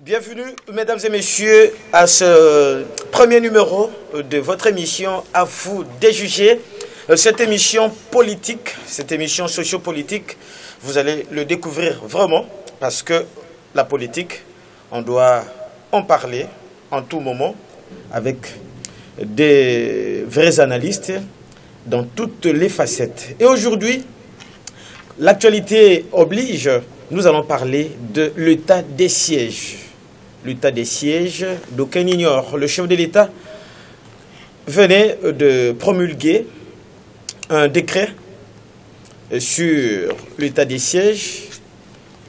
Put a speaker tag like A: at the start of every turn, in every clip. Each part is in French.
A: Bienvenue, mesdames et messieurs, à ce premier numéro de votre émission « À vous de juger ». Cette émission politique, cette émission sociopolitique, vous allez le découvrir vraiment parce que la politique, on doit en parler en tout moment avec des vrais analystes dans toutes les facettes. Et aujourd'hui, l'actualité oblige, nous allons parler de l'état des sièges. L'état des sièges, d'aucuns ignorent. Le chef de l'État venait de promulguer un décret sur l'état des sièges,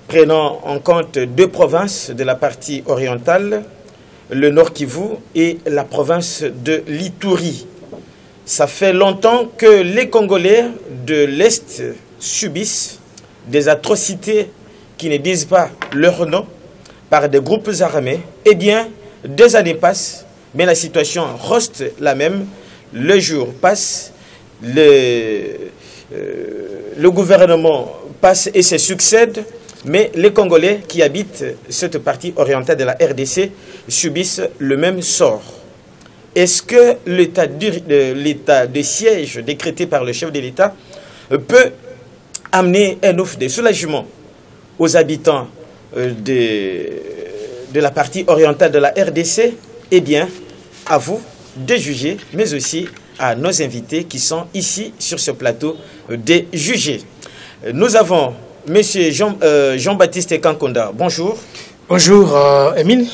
A: prenant en compte deux provinces de la partie orientale, le Nord Kivu et la province de l'Ituri. Ça fait longtemps que les Congolais de l'Est subissent des atrocités qui ne disent pas leur nom par des groupes armés. Eh bien, des années passent, mais la situation reste la même. Le jour passe, le gouvernement passe et se succède, mais les Congolais qui habitent cette partie orientale de la RDC subissent le même sort. Est-ce que l'état de siège décrété par le chef de l'État peut amener un offre de soulagement aux habitants de la partie orientale de la RDC? Eh bien, à vous de juger, mais aussi à nos invités qui sont ici sur ce plateau de juger. Nous avons M. Jean-Baptiste Kankonda. Bonjour.
B: Bonjour Émile,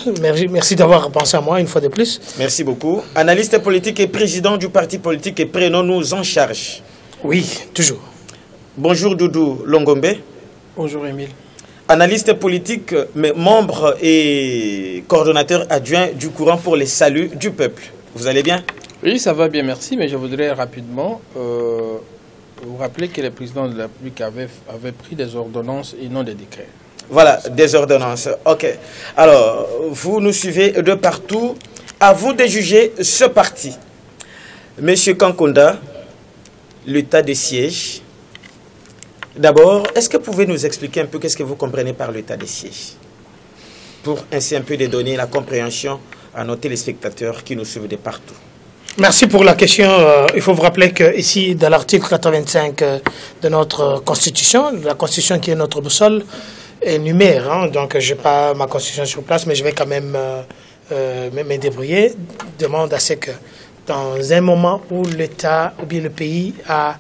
B: merci d'avoir pensé à moi une fois de plus.
A: Merci beaucoup. Analyste politique et président du parti politique et prenons-nous en charge.
B: Oui, toujours.
A: Bonjour Doudou Longombe.
C: Bonjour Émile.
A: Analyste politique, mais membre et coordonnateur adjoint du courant pour les saluts du peuple. Vous allez bien?
C: Oui, ça va bien, merci, mais je voudrais rapidement vous rappeler que le président de la République avait pris des ordonnances et non des décrets.
A: Voilà, des ordonnances. Ok. Alors, vous nous suivez de partout. À vous de juger ce parti. Monsieur Kankonda, l'état de siège. D'abord, est-ce que vous pouvez nous expliquer un peu qu'est-ce que vous comprenez par l'état de siège? Pour ainsi un peu de donner la compréhension à nos téléspectateurs qui nous suivent de partout.
B: Merci pour la question. Il faut vous rappeler qu'ici, dans l'article 85 de notre Constitution, la Constitution qui est notre boussole, énumère, hein, donc je n'ai pas ma Constitution sur place, mais je vais quand même me débrouiller, demande à ce que dans un moment où l'État ou bien le pays a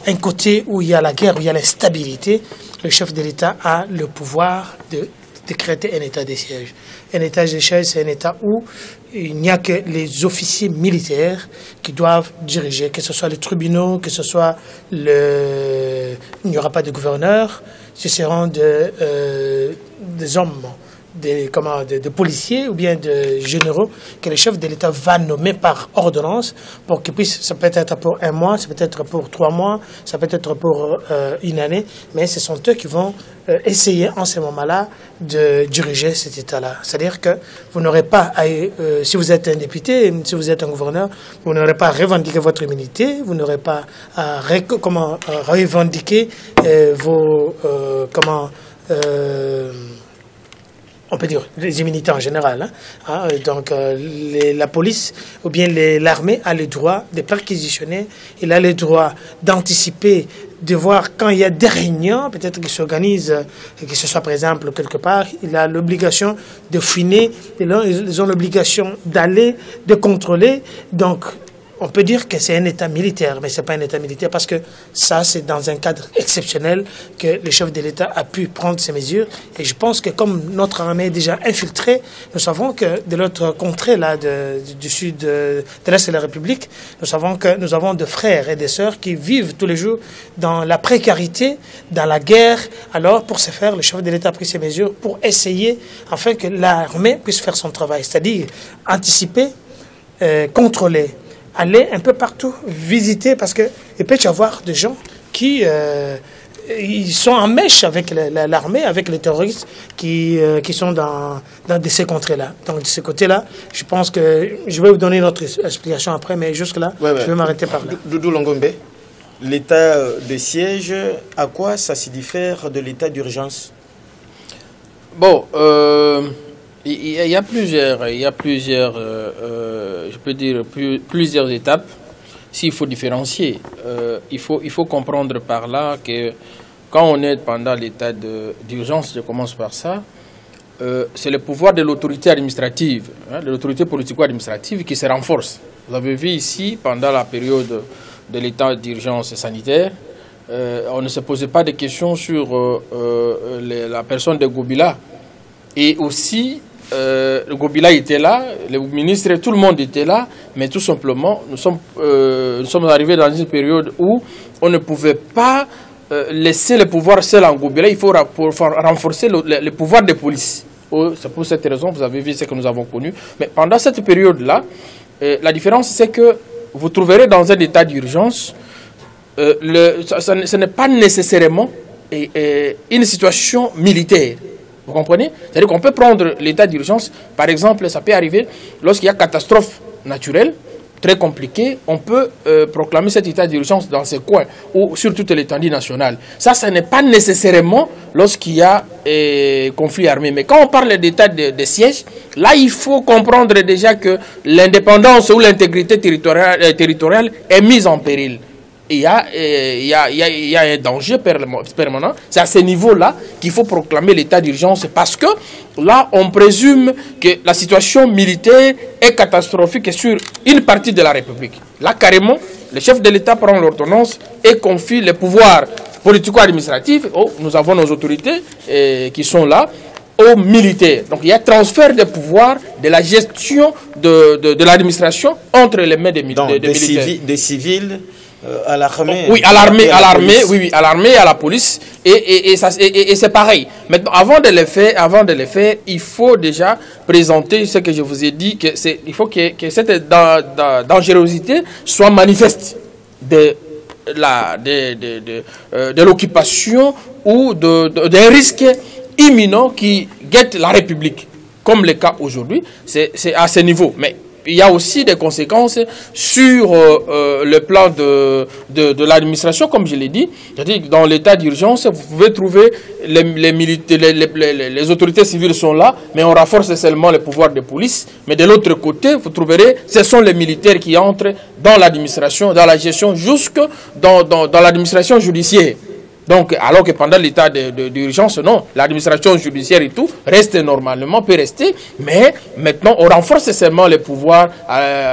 B: un côté où il y a la guerre, où il y a l'instabilité, le chef de l'État a le pouvoir de décréter un état de siège. Un état de siège, c'est un état où il n'y a que les officiers militaires qui doivent diriger, que ce soit les tribunaux, que ce soit il n'y aura pas de gouverneur, ce seront des hommes, de policiers ou bien de généraux que le chef de l'État va nommer par ordonnance pour qu'ils puissent, ça peut être pour un mois, ça peut être pour 3 mois, ça peut être pour une année, mais ce sont eux qui vont essayer en ce moment-là de diriger cet État-là. C'est-à-dire que vous n'aurez pas, si vous êtes un député, si vous êtes un gouverneur, vous n'aurez pas à revendiquer votre immunité, vous n'aurez pas à revendiquer vos... on peut dire les immunités en général. Hein. Donc la police ou bien l'armée a le droit de perquisitionner, il a le droit d'anticiper, de voir quand il y a des réunions, peut-être qu'ils s'organisent, que ce soit par exemple quelque part, il a l'obligation de fouiner, ils ont l'obligation d'aller, de contrôler. Donc on peut dire que c'est un État militaire, mais ce n'est pas un État militaire parce que ça, c'est dans un cadre exceptionnel que le chef de l'État a pu prendre ces mesures. Et je pense que comme notre armée est déjà infiltrée, nous savons que de l'autre contrée, là, du sud de l'Est de la République, nous savons que nous avons des frères et des sœurs qui vivent tous les jours dans la précarité, dans la guerre. Alors, pour ce faire, le chef de l'État a pris ces mesures pour essayer, afin que l'armée puisse faire son travail, c'est-à-dire anticiper, contrôler, aller un peu partout, visiter, parce qu'il peut y avoir des gens qui ils sont en mèche avec l'armée, avec les terroristes qui sont dans ces contrées-là. Donc de ce côté-là, je pense que je vais vous donner notre explication après, mais jusque-là, je vais m'arrêter par là.
A: Doudou Longombe, l'état de siège, à quoi ça se diffère de l'état d'urgence?
C: Bon, Il y a plusieurs, je peux dire, plusieurs étapes. S'il faut différencier, il faut comprendre par là que quand on est pendant l'état d'urgence, je commence par ça, c'est le pouvoir de l'autorité administrative, de l'autorité politico-administrative qui se renforce. Vous avez vu ici, pendant la période de l'état d'urgence sanitaire, on ne se posait pas de questions sur la personne de Gobila. Et aussi, le Gobila était là, le ministre, tout le monde était là, mais tout simplement, nous sommes arrivés dans une période où on ne pouvait pas laisser le pouvoir seul en Gobila. Il faut renforcer le pouvoir de police. C'est pour cette raison, vous avez vu ce que nous avons connu. Mais pendant cette période-là, la différence, c'est que vous trouverez dans un état d'urgence, ce n'est pas nécessairement une situation militaire. Vous comprenez? C'est-à-dire qu'on peut prendre l'état d'urgence, par exemple, ça peut arriver lorsqu'il y a catastrophe naturelle, très compliquée, on peut proclamer cet état d'urgence dans ces coins ou sur toute l'étendue nationale. Ça, ce n'est pas nécessairement lorsqu'il y a conflit armé. Mais quand on parle d'état de siège, là, il faut comprendre déjà que l'indépendance ou l'intégrité territoriale est mise en péril. Il y a un danger permanent. C'est à ce niveau-là qu'il faut proclamer l'état d'urgence parce que là, on présume que la situation militaire est catastrophique sur une partie de la République. Là, carrément, le chef de l'État prend l'ordonnance et confie le pouvoir politico-administratif. Nous avons nos autorités qui sont là aux militaires. Donc, il y a transfert de pouvoir de la gestion de l'administration entre les mains des militaires.
A: Des civils à l'armée.
C: Oui, à l'armée, à l'armée, à la police, et c'est pareil. Maintenant, avant de le faire, il faut déjà présenter ce que je vous ai dit, il faut que cette dangerosité soit manifeste de l'occupation ou d'un risque imminent qui guette la République, comme le cas aujourd'hui. C'est à ce niveau. Mais il y a aussi des conséquences sur le plan de l'administration, comme je l'ai dit. C'est-à-dire que dans l'état d'urgence, vous pouvez trouver les autorités civiles sont là, mais on renforce seulement le pouvoir de police. Mais de l'autre côté, vous trouverez, ce sont les militaires qui entrent dans l'administration, dans la gestion, jusque dans l'administration judiciaire. Donc, alors que pendant l'état d'urgence, non, l'administration judiciaire et tout reste normalement, peut rester, mais maintenant on renforce seulement les pouvoirs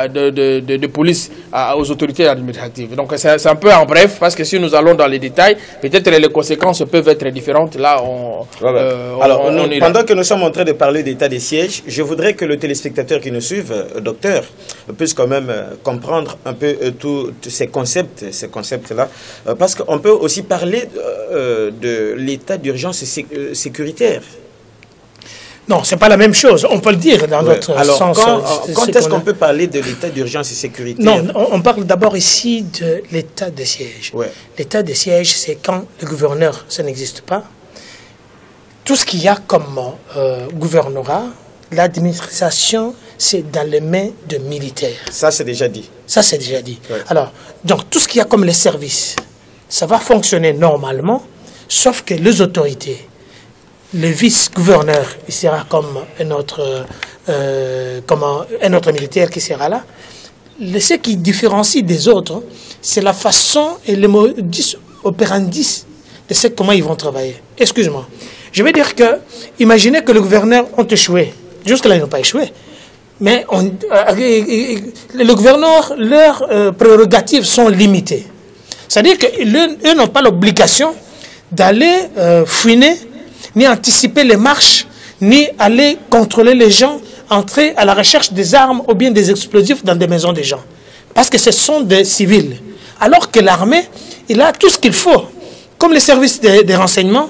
C: de police aux autorités administratives. Donc, c'est un peu en bref, parce que si nous allons dans les détails, peut-être les conséquences peuvent être différentes. Là,
A: pendant que nous sommes en train de parler d'état des sièges, je voudrais que le téléspectateur qui nous suive, docteur, puisse quand même comprendre un peu tous ces concepts-là, parce qu'on peut aussi parler de l'état d'urgence sécuritaire.
B: Non, ce n'est pas la même chose. On peut le dire dans notre sens.
A: Quand est-ce qu'on peut parler de l'état d'urgence sécuritaire?
B: Non, on parle d'abord ici de l'état de siège. Ouais. L'état de siège, c'est quand le gouverneur, ça n'existe pas. Tout ce qu'il y a comme gouvernorat, l'administration, c'est dans les mains de militaires.
A: Ça, c'est déjà dit.
B: Ça, c'est déjà dit. Ouais. Alors, donc, tout ce qu'il y a comme les services, ça va fonctionner normalement, sauf que les autorités, le vice-gouverneur, il sera comme un autre militaire qui sera là. Ce qui différencie des autres, c'est la façon et le modus operandi de comment ils vont travailler. Excuse-moi. Je vais dire que, imaginez que le gouverneur ont échoué. Jusque-là, ils n'ont pas échoué. Mais le gouverneur, leurs prérogatives sont limitées. C'est-à-dire qu'eux n'ont pas l'obligation d'aller fouiner, ni anticiper les marches, ni aller contrôler les gens, entrer à la recherche des armes ou bien des explosifs dans des maisons des gens. Parce que ce sont des civils. Alors que l'armée, il a tout ce qu'il faut, comme les services de renseignement,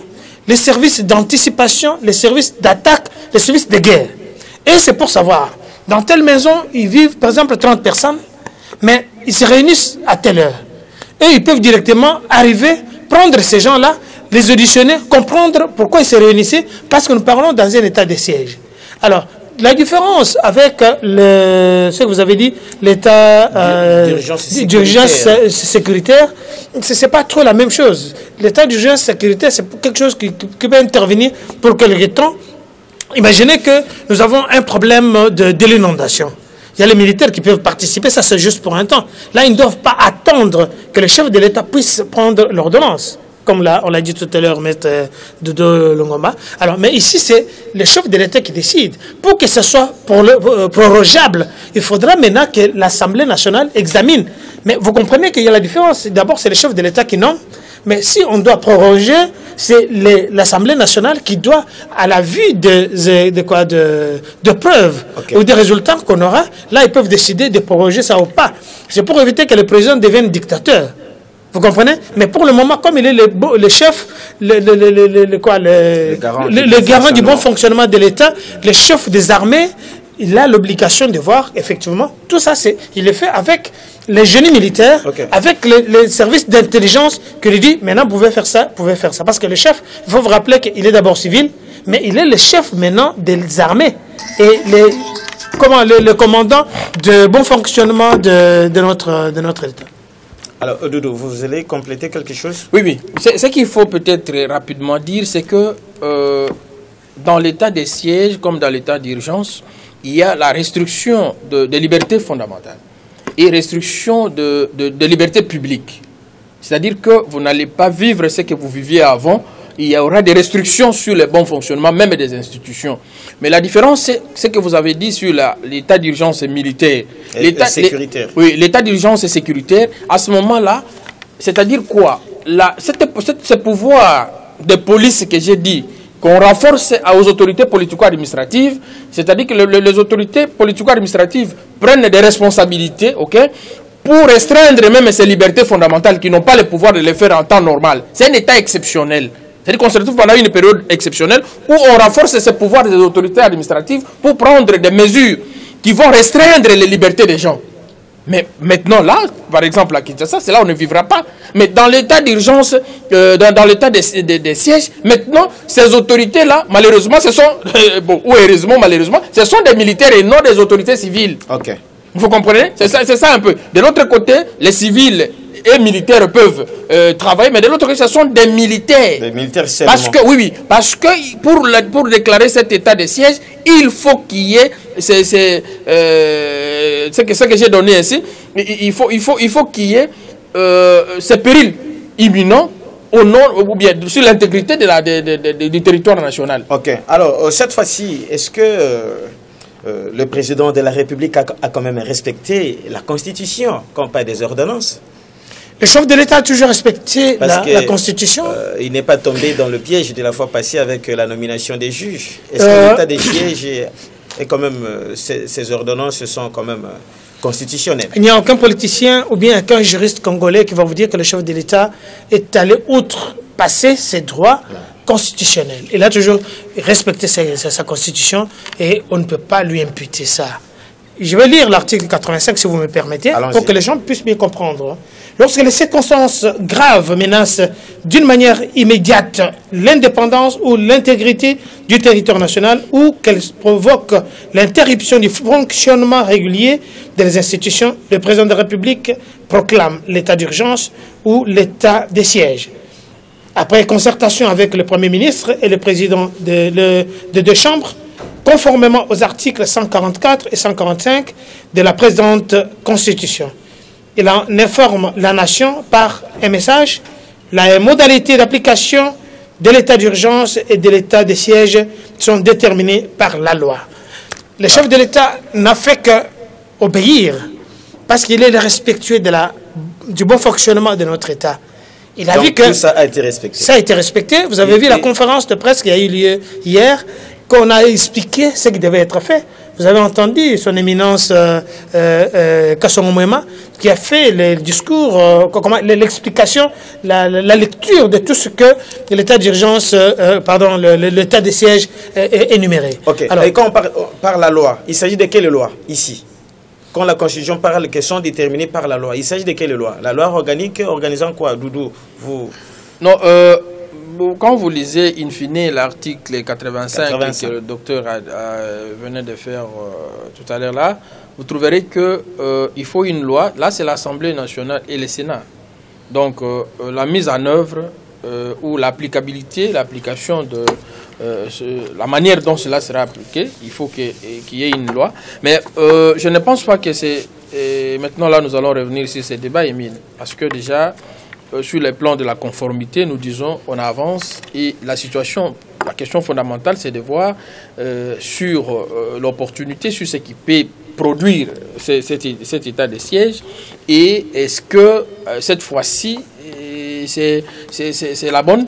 B: les services d'anticipation, les services d'attaque, les services de guerre. Et c'est pour savoir, dans telle maison, ils vivent par exemple 30 personnes, mais ils se réunissent à telle heure. Et ils peuvent directement arriver, prendre ces gens-là, les auditionner, comprendre pourquoi ils se réunissaient, parce que nous parlons dans un état de siège. Alors, la différence avec ce que vous avez dit, l'état d'urgence sécuritaire, ce n'est pas trop la même chose. L'état d'urgence sécuritaire, c'est quelque chose qui peut intervenir pour quelque temps, Imaginez que nous avons un problème de l'inondation. Il y a les militaires qui peuvent participer, ça c'est juste pour un temps. Là, ils ne doivent pas attendre que le chef de l'État puisse prendre l'ordonnance, comme là, on l'a dit tout à l'heure, Maître Dodo Longomba. Alors, mais ici, c'est le chef de l'État qui décide. Pour que ce soit prorogeable, il faudra maintenant que l'Assemblée nationale examine. Mais vous comprenez qu'il y a la différence. D'abord, c'est le chef de l'État qui nomme. Mais si on doit proroger, c'est l'Assemblée nationale qui doit, à la vue de preuves ou des résultats qu'on aura, là, ils peuvent décider de proroger ça ou pas. C'est pour éviter que le président devienne dictateur. Vous comprenez? Mais pour le moment, comme il est le chef, le garant du bon fonctionnement de l'État, le chef des armées, il a l'obligation de voir, effectivement, tout ça, il est fait avec les génies militaires, avec les services d'intelligence, qui lui dit, maintenant, vous pouvez faire ça, vous pouvez faire ça. Parce que le chef, il faut vous rappeler qu'il est d'abord civil, mais il est le chef maintenant des armées. Et le commandant de bon fonctionnement de notre État.
A: Alors, Dodo, vous allez compléter quelque chose?
C: Oui, oui. Ce qu'il faut peut-être rapidement dire, c'est que dans l'état des sièges, comme dans l'état d'urgence, il y a la restriction de libertés fondamentales et restriction de libertés publiques. C'est-à-dire que vous n'allez pas vivre ce que vous viviez avant. Il y aura des restrictions sur le bon fonctionnement, même des institutions. Mais la différence, c'est que vous avez dit sur l'état d'urgence militaire.
A: L'état sécuritaire.
C: Oui, l'état d'urgence sécuritaire. À ce moment-là, c'est-à-dire quoi? Ce pouvoir de police que j'ai dit, qu'on renforce aux autorités politico-administratives, c'est-à-dire que les autorités politico-administratives prennent des responsabilités, pour restreindre même ces libertés fondamentales qui n'ont pas le pouvoir de les faire en temps normal. C'est un état exceptionnel. C'est-à-dire qu'on se retrouve pendant une période exceptionnelle où on renforce ces pouvoirs des autorités administratives pour prendre des mesures qui vont restreindre les libertés des gens. Mais maintenant, là, par exemple, à Kinshasa, c'est là où on ne vivra pas. Mais dans l'état d'urgence, dans l'état des sièges, maintenant, ces autorités-là, malheureusement, ce sont, ou heureusement, malheureusement, ce sont des militaires et non des autorités civiles.
A: Ok.
C: Vous comprenez? C'est ça un peu. De l'autre côté, les civils et militaires peuvent travailler, mais de l'autre côté, ce sont des militaires. Des militaires seulement. Parce que pour déclarer cet état de siège, il faut qu'il y ait ce que j'ai donné ici. Il faut qu'il y ait ce péril imminent au nom ou bien sur l'intégrité du territoire national.
A: Ok. Alors cette fois-ci, est-ce que le président de la République a quand même respecté la Constitution, comme pas des ordonnances?
B: Le chef de l'État a toujours respecté la Constitution.
A: Il n'est pas tombé dans le piège de la fois passée avec la nomination des juges. Est-ce que l'état des sièges est quand même, ces ordonnances sont quand même constitutionnelles?
B: Il n'y a aucun politicien ou bien aucun juriste congolais qui va vous dire que le chef de l'État est allé outrepasser ses droits constitutionnels. Il a toujours respecté sa Constitution et on ne peut pas lui imputer ça. Je vais lire l'article 85, si vous me permettez, pour que les gens puissent bien comprendre. Lorsque les circonstances graves menacent d'une manière immédiate l'indépendance ou l'intégrité du territoire national ou qu'elles provoquent l'interruption du fonctionnement régulier des institutions, le président de la République proclame l'état d'urgence ou l'état des sièges. Après concertation avec le Premier ministre et le président de deux chambres, conformément aux articles 144 et 145 de la présente Constitution. Il en informe la nation par un message. Les modalités d'application de l'état d'urgence et de l'état de siège sont déterminées par la loi. Le chef de l'État n'a fait qu'obéir parce qu'il est respectueux du bon fonctionnement de notre État. Il a vu que
A: tout ça a été respecté.
B: Ça a été respecté. Vous avez vu la conférence de presse qui a eu lieu hier, qu'on a expliqué ce qui devait être fait. Vous avez entendu son éminence Kasongo Mwema qui a fait le discours, l'explication, la lecture de tout ce que l'état d'urgence, l'état de siège est énuméré.
A: Ok. Alors, et quand on parle la loi, il s'agit de quelle loi ici? Quand la Constitution parle qu'elles sont déterminées par la loi, il s'agit de quelle loi? La loi organique organisant quoi, Doudou?
C: Non, quand vous lisez in fine l'article 85 que le docteur venait de faire tout à l'heure là, vous trouverez qu'il faut une loi. Là, c'est l'Assemblée nationale et le Sénat. Donc, la mise en œuvre ou l'application la manière dont cela sera appliqué. Il faut qu'il y ait une loi. Mais je ne pense pas que c'est... Maintenant, là, nous allons revenir sur ces débats, Émile. Parce que déjà, sur les plans de la conformité, nous disons on avance. Et la question fondamentale, c'est de voir sur l'opportunité, sur ce qui peut produire cet état de siège. Et est-ce que cette fois-ci, c'est la bonne?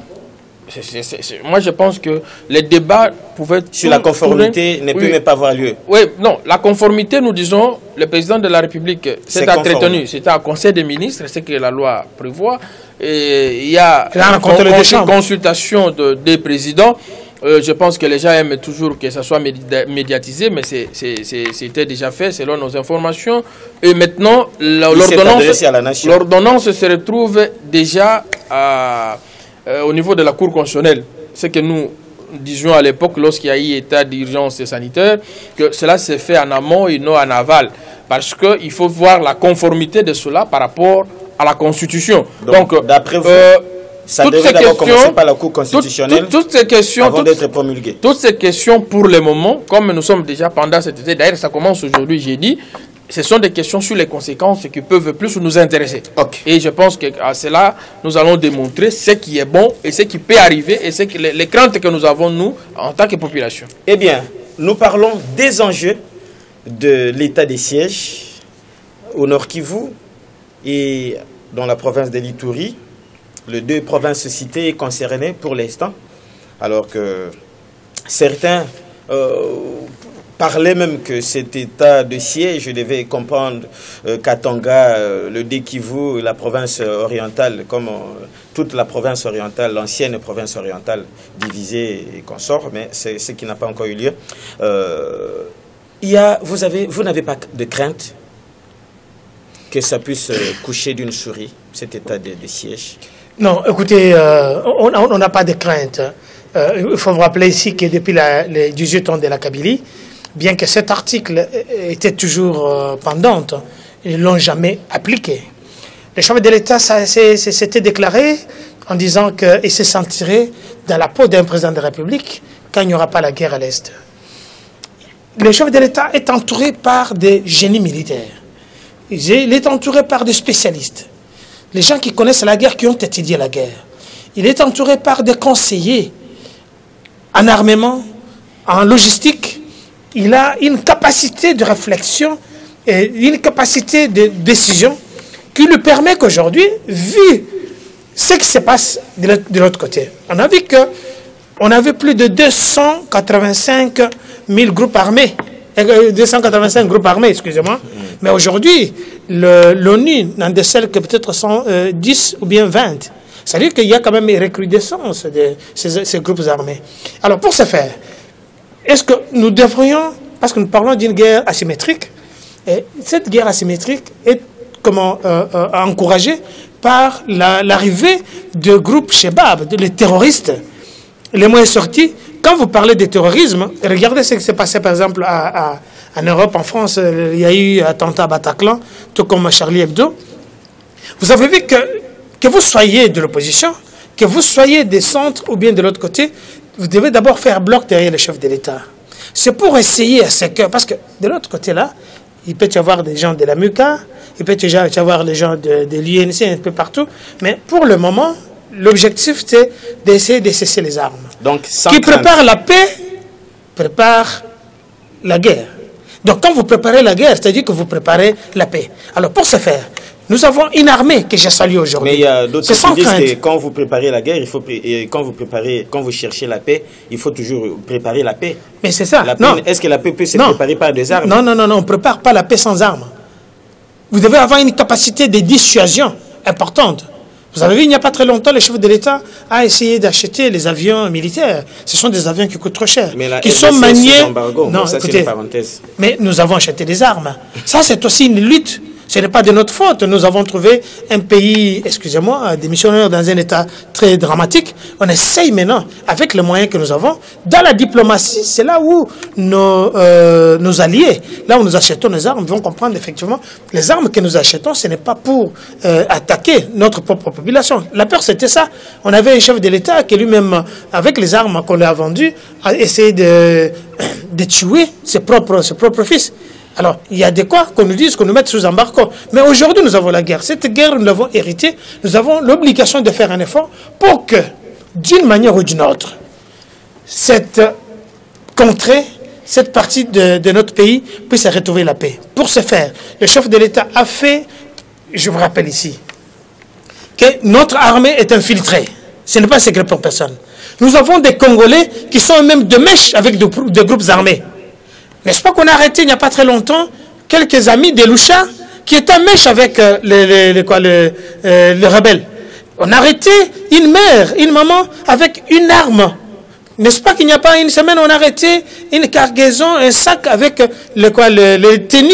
C: Moi, je pense que les débats pouvaient...
A: Sur la conformité ne peut même pas avoir lieu.
C: Oui, non. La conformité, nous disons, le président de la République s'est entretenu. C'était un conseil des ministres, c'est ce que la loi prévoit. Et il y a une consultation des présidents. Je pense que les gens aiment toujours que ça soit médiatisé, mais c'était déjà fait selon nos informations. Et maintenant, l'ordonnance se retrouve déjà au niveau de la Cour constitutionnelle. Ce que nous disions à l'époque, lorsqu'il y a eu état d'urgence sanitaire, que cela s'est fait en amont et non en aval. Parce qu'il faut voir la conformité de cela par rapport à la Constitution. Donc
A: d'après vous, ça devrait d'abord commencer par la Cour constitutionnelle
C: toutes ces questions,
A: avant d'être promulguées.
C: Toutes ces questions, pour le moment, comme nous sommes déjà pendant cet été, d'ailleurs ça commence aujourd'hui, j'ai dit, ce sont des questions sur les conséquences qui peuvent plus nous intéresser. Okay. Et je pense qu'à cela, nous allons démontrer ce qui est bon et ce qui peut arriver et les craintes que nous avons, nous, en tant que population.
A: Eh bien, nous parlons des enjeux de l'état des sièges au Nord Kivu et dans la province de l'Ituri, les deux provinces citées et concernées pour l'instant, alors que certains parlaient même que cet état de siège devait comprendre Katanga, le Kivu, la province orientale, comme toute la province orientale, l'ancienne province orientale divisée et consort, mais c'est ce qui n'a pas encore eu lieu. Vous n'avez pas de crainte que ça puisse coucher d'une souris, cet état de siège?
B: Non, écoutez, on n'a pas de crainte. Il faut vous rappeler ici que depuis les 18 ans de la Kabylie, bien que cet article était toujours pendant, ils ne l'ont jamais appliqué. Le chef de l'État s'était déclaré en disant qu'il se sentirait dans la peau d'un président de la République quand il n'y aura pas la guerre à l'Est. Le chef de l'État est entouré par des génies militaires. Il est entouré par des spécialistes. Les gens qui connaissent la guerre, qui ont étudié la guerre. Il est entouré par des conseillers en armement, en logistique. Il a une capacité de réflexion et une capacité de décision qui lui permet qu'aujourd'hui, vu ce qui se passe de l'autre côté, on a vu qu'on avait plus de 285 000 groupes armés. 285 groupes armés, excusez-moi. Mais aujourd'hui, l'ONU n'en décèle que peut-être 10 ou bien 20. C'est-à-dire qu'il y a quand même une recrudescence de ces groupes armés. Alors, pour ce faire, est-ce que nous devrions, parce que nous parlons d'une guerre asymétrique, et cette guerre asymétrique est encouragée par l'arrivée de groupes Shebab, les terroristes, les moins sortis. Quand vous parlez de terrorisme, regardez ce qui s'est passé par exemple en Europe, en France, il y a eu attentat à Bataclan, tout comme Charlie Hebdo. Vous avez vu que vous soyez de l'opposition, que vous soyez des centres ou bien de l'autre côté, vous devez d'abord faire bloc derrière le chef de l'État. C'est pour essayer à ce que, parce que de l'autre côté là, il peut y avoir des gens de la MUCA, il peut y avoir des gens de l'UNC un peu partout, mais pour le moment, l'objectif c'est d'essayer de cesser les armes.
A: Donc,
B: qui prépare la paix, prépare la guerre. Donc quand vous préparez la guerre, c'est-à-dire que vous préparez la paix. Alors pour ce faire, nous avons une armée que j'ai saluée aujourd'hui.
A: Mais il y a d'autres qui disent que quand vous préparez la guerre, quand vous cherchez la paix, il faut toujours préparer la paix.
B: Mais c'est ça.
A: Est-ce que la paix peut se préparer par des armes?
B: Non, on ne prépare pas la paix sans armes. Vous devez avoir une capacité de dissuasion importante. Vous avez vu, il n'y a pas très longtemps, le chef de l'État a essayé d'acheter les avions militaires. Ce sont des avions qui coûtent trop cher, qui sont maniés.
A: Non, ça c'est une parenthèse.
B: Mais nous avons acheté des armes. Ça, c'est aussi une lutte Ce n'est pas de notre faute. Nous avons trouvé un pays, excusez-moi, des missionnaires dans un état très dramatique. On essaye maintenant, avec les moyens que nous avons, dans la diplomatie, c'est là où nos alliés, là où nous achetons nos armes, vont comprendre effectivement les armes que nous achetons, ce n'est pas pour attaquer notre propre population. La peur, c'était ça. On avait un chef de l'État qui lui-même, avec les armes qu'on lui a vendues, a essayé de tuer ses propres fils. Alors, il y a de quoi qu'on nous dise, qu'on nous mette sous embargo. Mais aujourd'hui, nous avons la guerre. Cette guerre, nous l'avons héritée. Nous avons l'obligation de faire un effort pour que, d'une manière ou d'une autre, cette contrée, cette partie de notre pays puisse retrouver la paix. Pour ce faire, le chef de l'État a fait, je vous rappelle ici, que notre armée est infiltrée. Ce n'est pas secret pour personne. Nous avons des Congolais qui sont même de mèche avec des groupes armés. N'est-ce pas qu'on a arrêté il n'y a pas très longtemps quelques amis de Loucha qui étaient en mèche avec les rebelles. On a arrêté une mère, une maman avec une arme. N'est-ce pas qu'il n'y a pas une semaine, on a arrêté une cargaison, un sac avec les tenues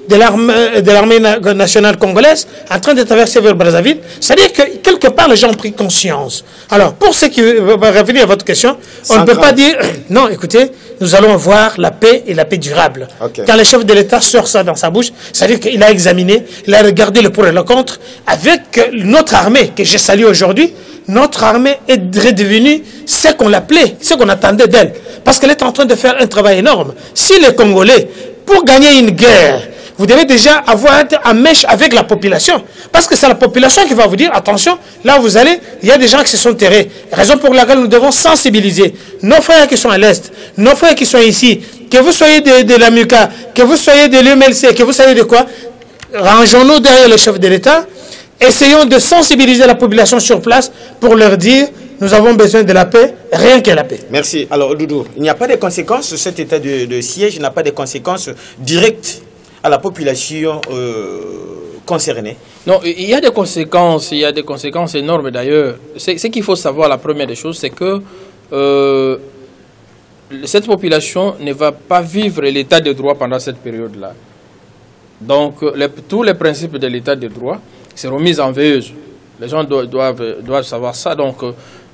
B: de l'armée nationale congolaise en train de traverser vers Brazzaville. C'est-à-dire que quelque part, les gens ont pris conscience. Alors, pour ce qui va revenir à votre question, on ne peut pas dire, non, écoutez, nous allons avoir la paix et la paix durable. Okay. Quand le chef de l'État sort ça dans sa bouche, c'est-à-dire qu'il a examiné, il a regardé le pour et le contre, avec notre armée, que je salue aujourd'hui, notre armée est redevenue ce qu'on l'appelait, ce qu'on attendait d'elle. Parce qu'elle est en train de faire un travail énorme. Si les Congolais, pour gagner une guerre, vous devez déjà avoir un mèche avec la population. Parce que c'est la population qui va vous dire, attention, là où vous allez, il y a des gens qui sont terrés. Raison pour laquelle nous devons sensibiliser nos frères qui sont à l'Est, nos frères qui sont ici, que vous soyez de la MUCA, que vous soyez de l'UMLC, que vous soyez de quoi, rangeons-nous derrière le chef de l'État, essayons de sensibiliser la population sur place pour leur dire, nous avons besoin de la paix, rien que la paix.
A: Merci. Alors, Doudou, il n'y a pas de conséquences, cet état de siège n'a pas de conséquences directes à la population concernée?
C: Non, il y a des conséquences énormes d'ailleurs. Ce qu'il faut savoir, la première des choses, c'est que cette population ne va pas vivre l'état de droit pendant cette période-là. Donc, tous les principes de l'état de droit seront mis en veilleuse. Les gens doivent savoir ça. Donc,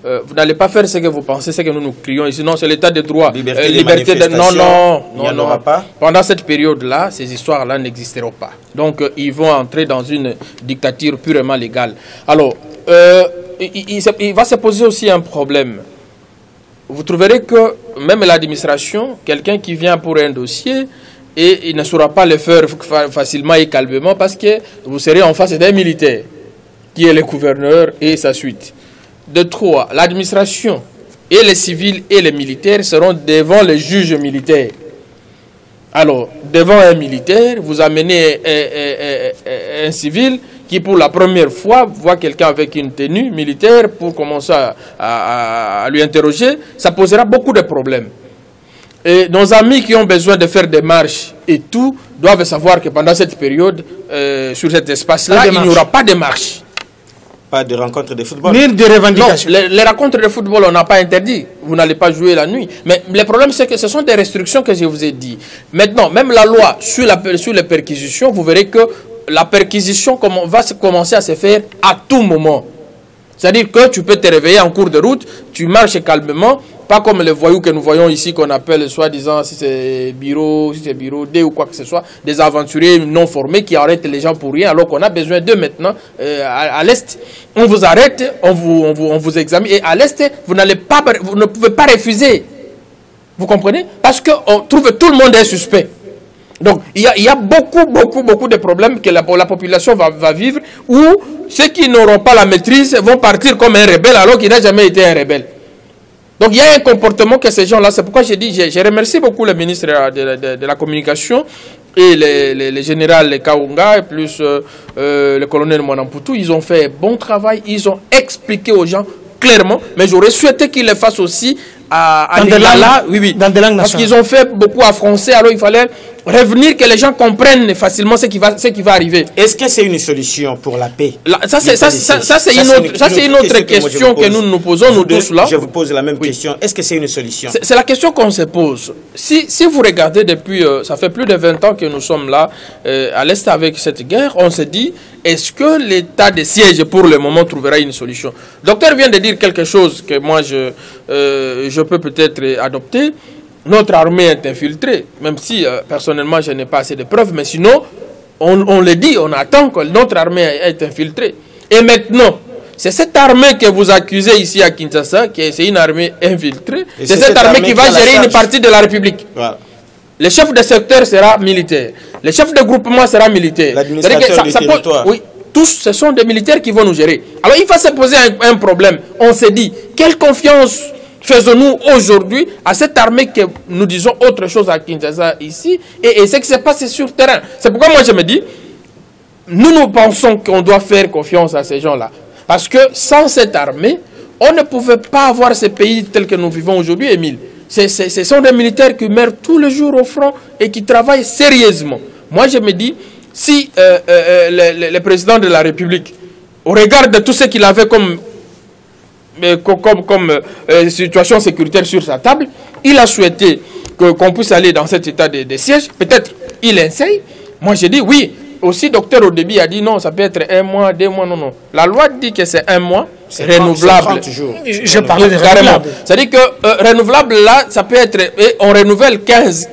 C: vous n'allez pas faire ce que vous pensez, ce que nous crions ici. Non, c'est l'état de droit.
A: Liberté de
C: non. Pas. Pendant cette période-là, ces histoires-là n'existeront pas. Donc, ils vont entrer dans une dictature purement légale. Alors, il va se poser aussi un problème. Vous trouverez que même l'administration, quelqu'un qui vient pour un dossier, et il ne saura pas le faire facilement et calmement parce que vous serez en face d'un militaire qui est le gouverneur et sa suite. De trois, l'administration et les civils et les militaires seront devant les juges militaires. Alors, devant un militaire, vous amenez un civil qui, pour la première fois, voit quelqu'un avec une tenue militaire pour commencer à lui interroger, ça posera beaucoup de problèmes. Et nos amis qui ont besoin de faire des marches et tout, doivent savoir que pendant cette période, sur cet espace-là, il n'y aura pas de marche.
A: Pas de rencontres de football.
B: Ni de revendications.
C: Non, les rencontres de football, on n'a pas interdit. Vous n'allez pas jouer la nuit. Mais le problème, c'est que ce sont des restrictions que je vous ai dit. Maintenant, même la loi sur les perquisitions, vous verrez que la perquisition va commencer à se faire à tout moment. C'est-à-dire que tu peux te réveiller en cours de route, tu marches calmement, pas comme les voyous que nous voyons ici, qu'on appelle soi-disant, si c'est bureau D ou quoi que ce soit, des aventuriers non formés qui arrêtent les gens pour rien, alors qu'on a besoin d'eux maintenant à l'Est. On vous arrête, on vous examine, et à l'Est, vous ne pouvez pas refuser. Vous comprenez? Parce qu'on trouve tout le monde est suspect. Donc, il y a beaucoup de problèmes que la population va vivre, où ceux qui n'auront pas la maîtrise vont partir comme un rebelle alors qu'il n'a jamais été un rebelle. Donc, il y a un comportement que ces gens-là, c'est pourquoi j'ai dit, je remercie beaucoup le ministre de la Communication et le général Kaunga et plus le colonel Mwanamputu. Ils ont fait un bon travail, ils ont expliqué aux gens clairement, mais j'aurais souhaité qu'ils le fassent aussi dans des langues nationales. Parce qu'ils ont fait beaucoup à français, alors il fallait revenir, que les gens comprennent facilement ce qui va arriver.
A: Est-ce que c'est une solution pour la paix?
C: Ça, c'est une autre question que nous nous posons, nous tous là.
A: Je vous pose la même question. Est-ce que c'est une solution?
C: C'est la question qu'on se pose. Si vous regardez depuis, ça fait plus de 20 ans que nous sommes là, à l'Est avec cette guerre, on se dit, est-ce que l'état de siège pour le moment trouvera une solution? Le docteur vient de dire quelque chose que moi je peux peut-être adopter. Notre armée est infiltrée, même si personnellement je n'ai pas assez de preuves, mais sinon, on le dit, on attend que notre armée est infiltrée. Et maintenant, c'est cette armée que vous accusez ici à Kinshasa, c'est une armée infiltrée, c'est cette armée qui va gérer une partie de la République. Voilà. Le chef de secteur sera militaire, le chef de groupement sera militaire.
A: L'administrateur du territoire.
C: Oui, tous, ce sont des militaires qui vont nous gérer. Alors il va se poser un problème. On s'est dit, quelle confiance faisons-nous aujourd'hui à cette armée que nous disons autre chose à Kinshasa ici et ce qui se passe sur le terrain? C'est pourquoi moi je me dis, nous pensons qu'on doit faire confiance à ces gens-là. Parce que sans cette armée, on ne pouvait pas avoir ce pays tel que nous vivons aujourd'hui, Émile. Ce sont des militaires qui meurent tous les jours au front et qui travaillent sérieusement. Moi je me dis, si le président de la République, au regard de tout ce qu'il avait comme situation sécuritaire sur sa table, il a souhaité qu'on puisse aller dans cet état de siège. Peut-être il essaye. Moi je dis oui. Aussi, docteur au début a dit non, ça peut être 1 mois, 2 mois, non. La loi dit que c'est 1 mois, c'est renouvelable.
B: Je parlais de renouvelable.
C: C'est-à-dire que renouvelable, là, ça peut être, on renouvelle 15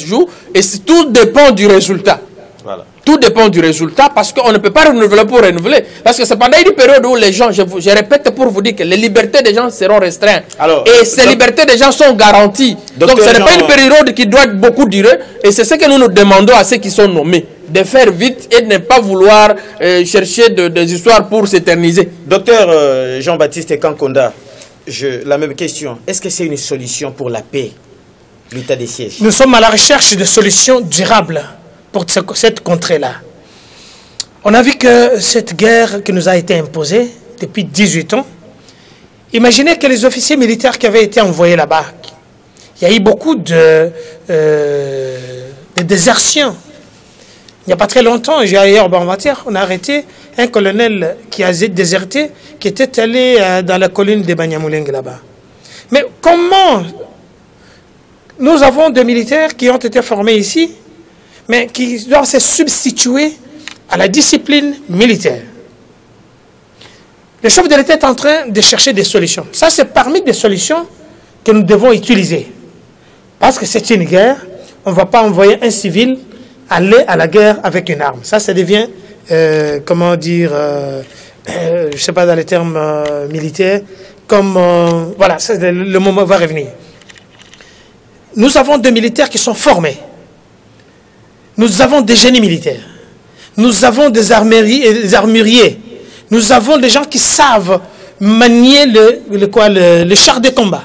C: jours, et tout dépend du résultat. Voilà. Tout dépend du résultat parce qu'on ne peut pas renouveler pour renouveler. Parce que c'est pendant une période où les gens, je répète pour vous dire que les libertés des gens seront restreintes. Alors, et ces libertés des gens sont garanties. Donc ce n'est pas une période qui doit beaucoup durer. Et c'est ce que nous demandons à ceux qui sont nommés. De faire vite et de ne pas vouloir chercher des histoires pour s'éterniser.
A: Docteur Jean-Baptiste Kankonda, la même question. Est-ce que c'est une solution pour la paix, l'état des sièges?
B: Nous sommes à la recherche de solutions durables pour cette contrée-là. On a vu que cette guerre qui nous a été imposée depuis 18 ans, imaginez que les officiers militaires qui avaient été envoyés là-bas, il y a eu beaucoup de désertions. Il n'y a pas très longtemps, j'ai ailleurs en matière, on a arrêté un colonel qui a déserté, qui était allé dans la colline de Banyamulenge là-bas. Mais comment nous avons des militaires qui ont été formés ici, mais qui doivent se substituer à la discipline militaire? Le chef de l'État est en train de chercher des solutions. Ça, c'est parmi des solutions que nous devons utiliser. Parce que c'est une guerre, on ne va pas envoyer un civil aller à la guerre avec une arme. Ça devient, comment dire, je ne sais pas dans les termes militaires, comme, voilà, le moment va revenir. Nous avons des militaires qui sont formés. Nous avons des génies militaires. Nous avons des armuriers. Nous avons des gens qui savent manier le char de combat.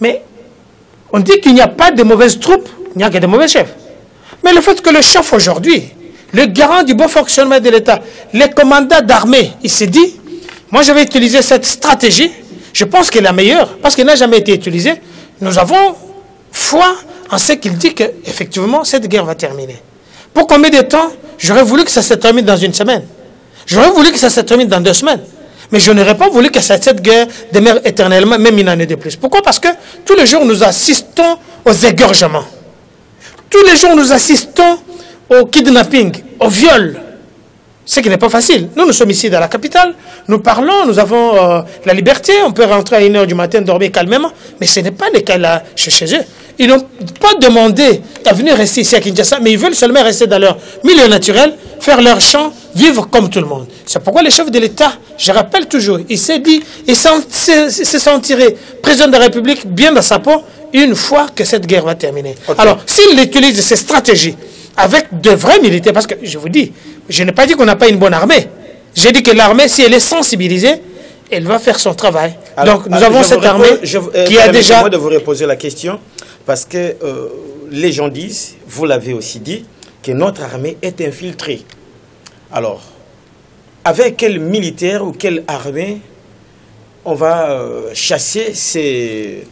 B: Mais on dit qu'il n'y a pas de mauvaises troupes, il n'y a que de mauvais chefs. Mais le fait que le chef aujourd'hui, le garant du bon fonctionnement de l'État, les commandants d'armée, il s'est dit, moi je vais utiliser cette stratégie, je pense qu'elle est la meilleure, parce qu'elle n'a jamais été utilisée. Nous avons foi en ce qu'il dit qu'effectivement cette guerre va terminer. Pour combien de temps? J'aurais voulu que ça se termine dans 1 semaine. J'aurais voulu que ça se termine dans 2 semaines. Mais je n'aurais pas voulu que cette guerre demeure éternellement, même 1 année de plus. Pourquoi? Parce que tous les jours nous assistons aux égorgements. Tous les jours, nous assistons au kidnapping, au viol. Ce qui n'est pas facile. Nous sommes ici dans la capitale, nous parlons, nous avons la liberté, on peut rentrer à 1 h du matin, dormir calmement, mais ce n'est pas le cas là chez eux. Ils n'ont pas demandé à venir rester ici à Kinshasa, mais ils veulent seulement rester dans leur milieu naturel, faire leur champ, vivre comme tout le monde. C'est pourquoi les chefs de l'État, je rappelle toujours, il s'est dit, il se sentirait président de la République bien dans sa peau, une fois que cette guerre va terminer. Okay. Alors, s'il utilise ces stratégies avec de vrais militaires, parce que je vous dis, je n'ai pas dit qu'on n'a pas une bonne armée. J'ai dit que l'armée, si elle est sensibilisée, elle va faire son travail. Alors, donc, nous avons cette armée qui a déjà...
A: Moi de vous reposer la question, parce que les gens disent, vous l'avez aussi dit, que notre armée est infiltrée. Alors, avec quel militaire ou quelle armée on va chasser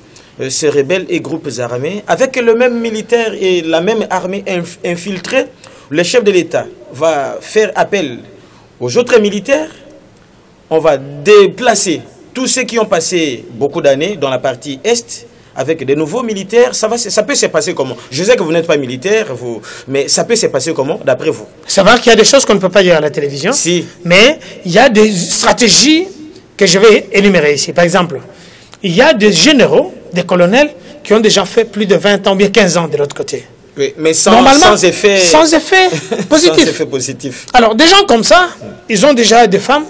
A: ces rebelles et groupes armés, avec le même militaire et la même armée infiltrée, le chef de l'État va faire appel aux autres militaires. On va déplacer tous ceux qui ont passé beaucoup d'années dans la partie Est avec des nouveaux militaires. Ça peut se passer comment? Je sais que vous n'êtes pas militaire, mais ça peut se passer comment d'après vous?
B: Savoir qu'il y a des choses qu'on ne peut pas dire à la télévision.
A: Si.
B: Mais il y a des stratégies que je vais énumérer ici. Par exemple, il y a des généraux, des colonels qui ont déjà fait plus de 20 ans, bien 15 ans de l'autre côté.
A: Oui, mais sans effet...
B: Sans effet positif.
A: Sans effet positif.
B: Alors, des gens comme ça, ils ont déjà des femmes,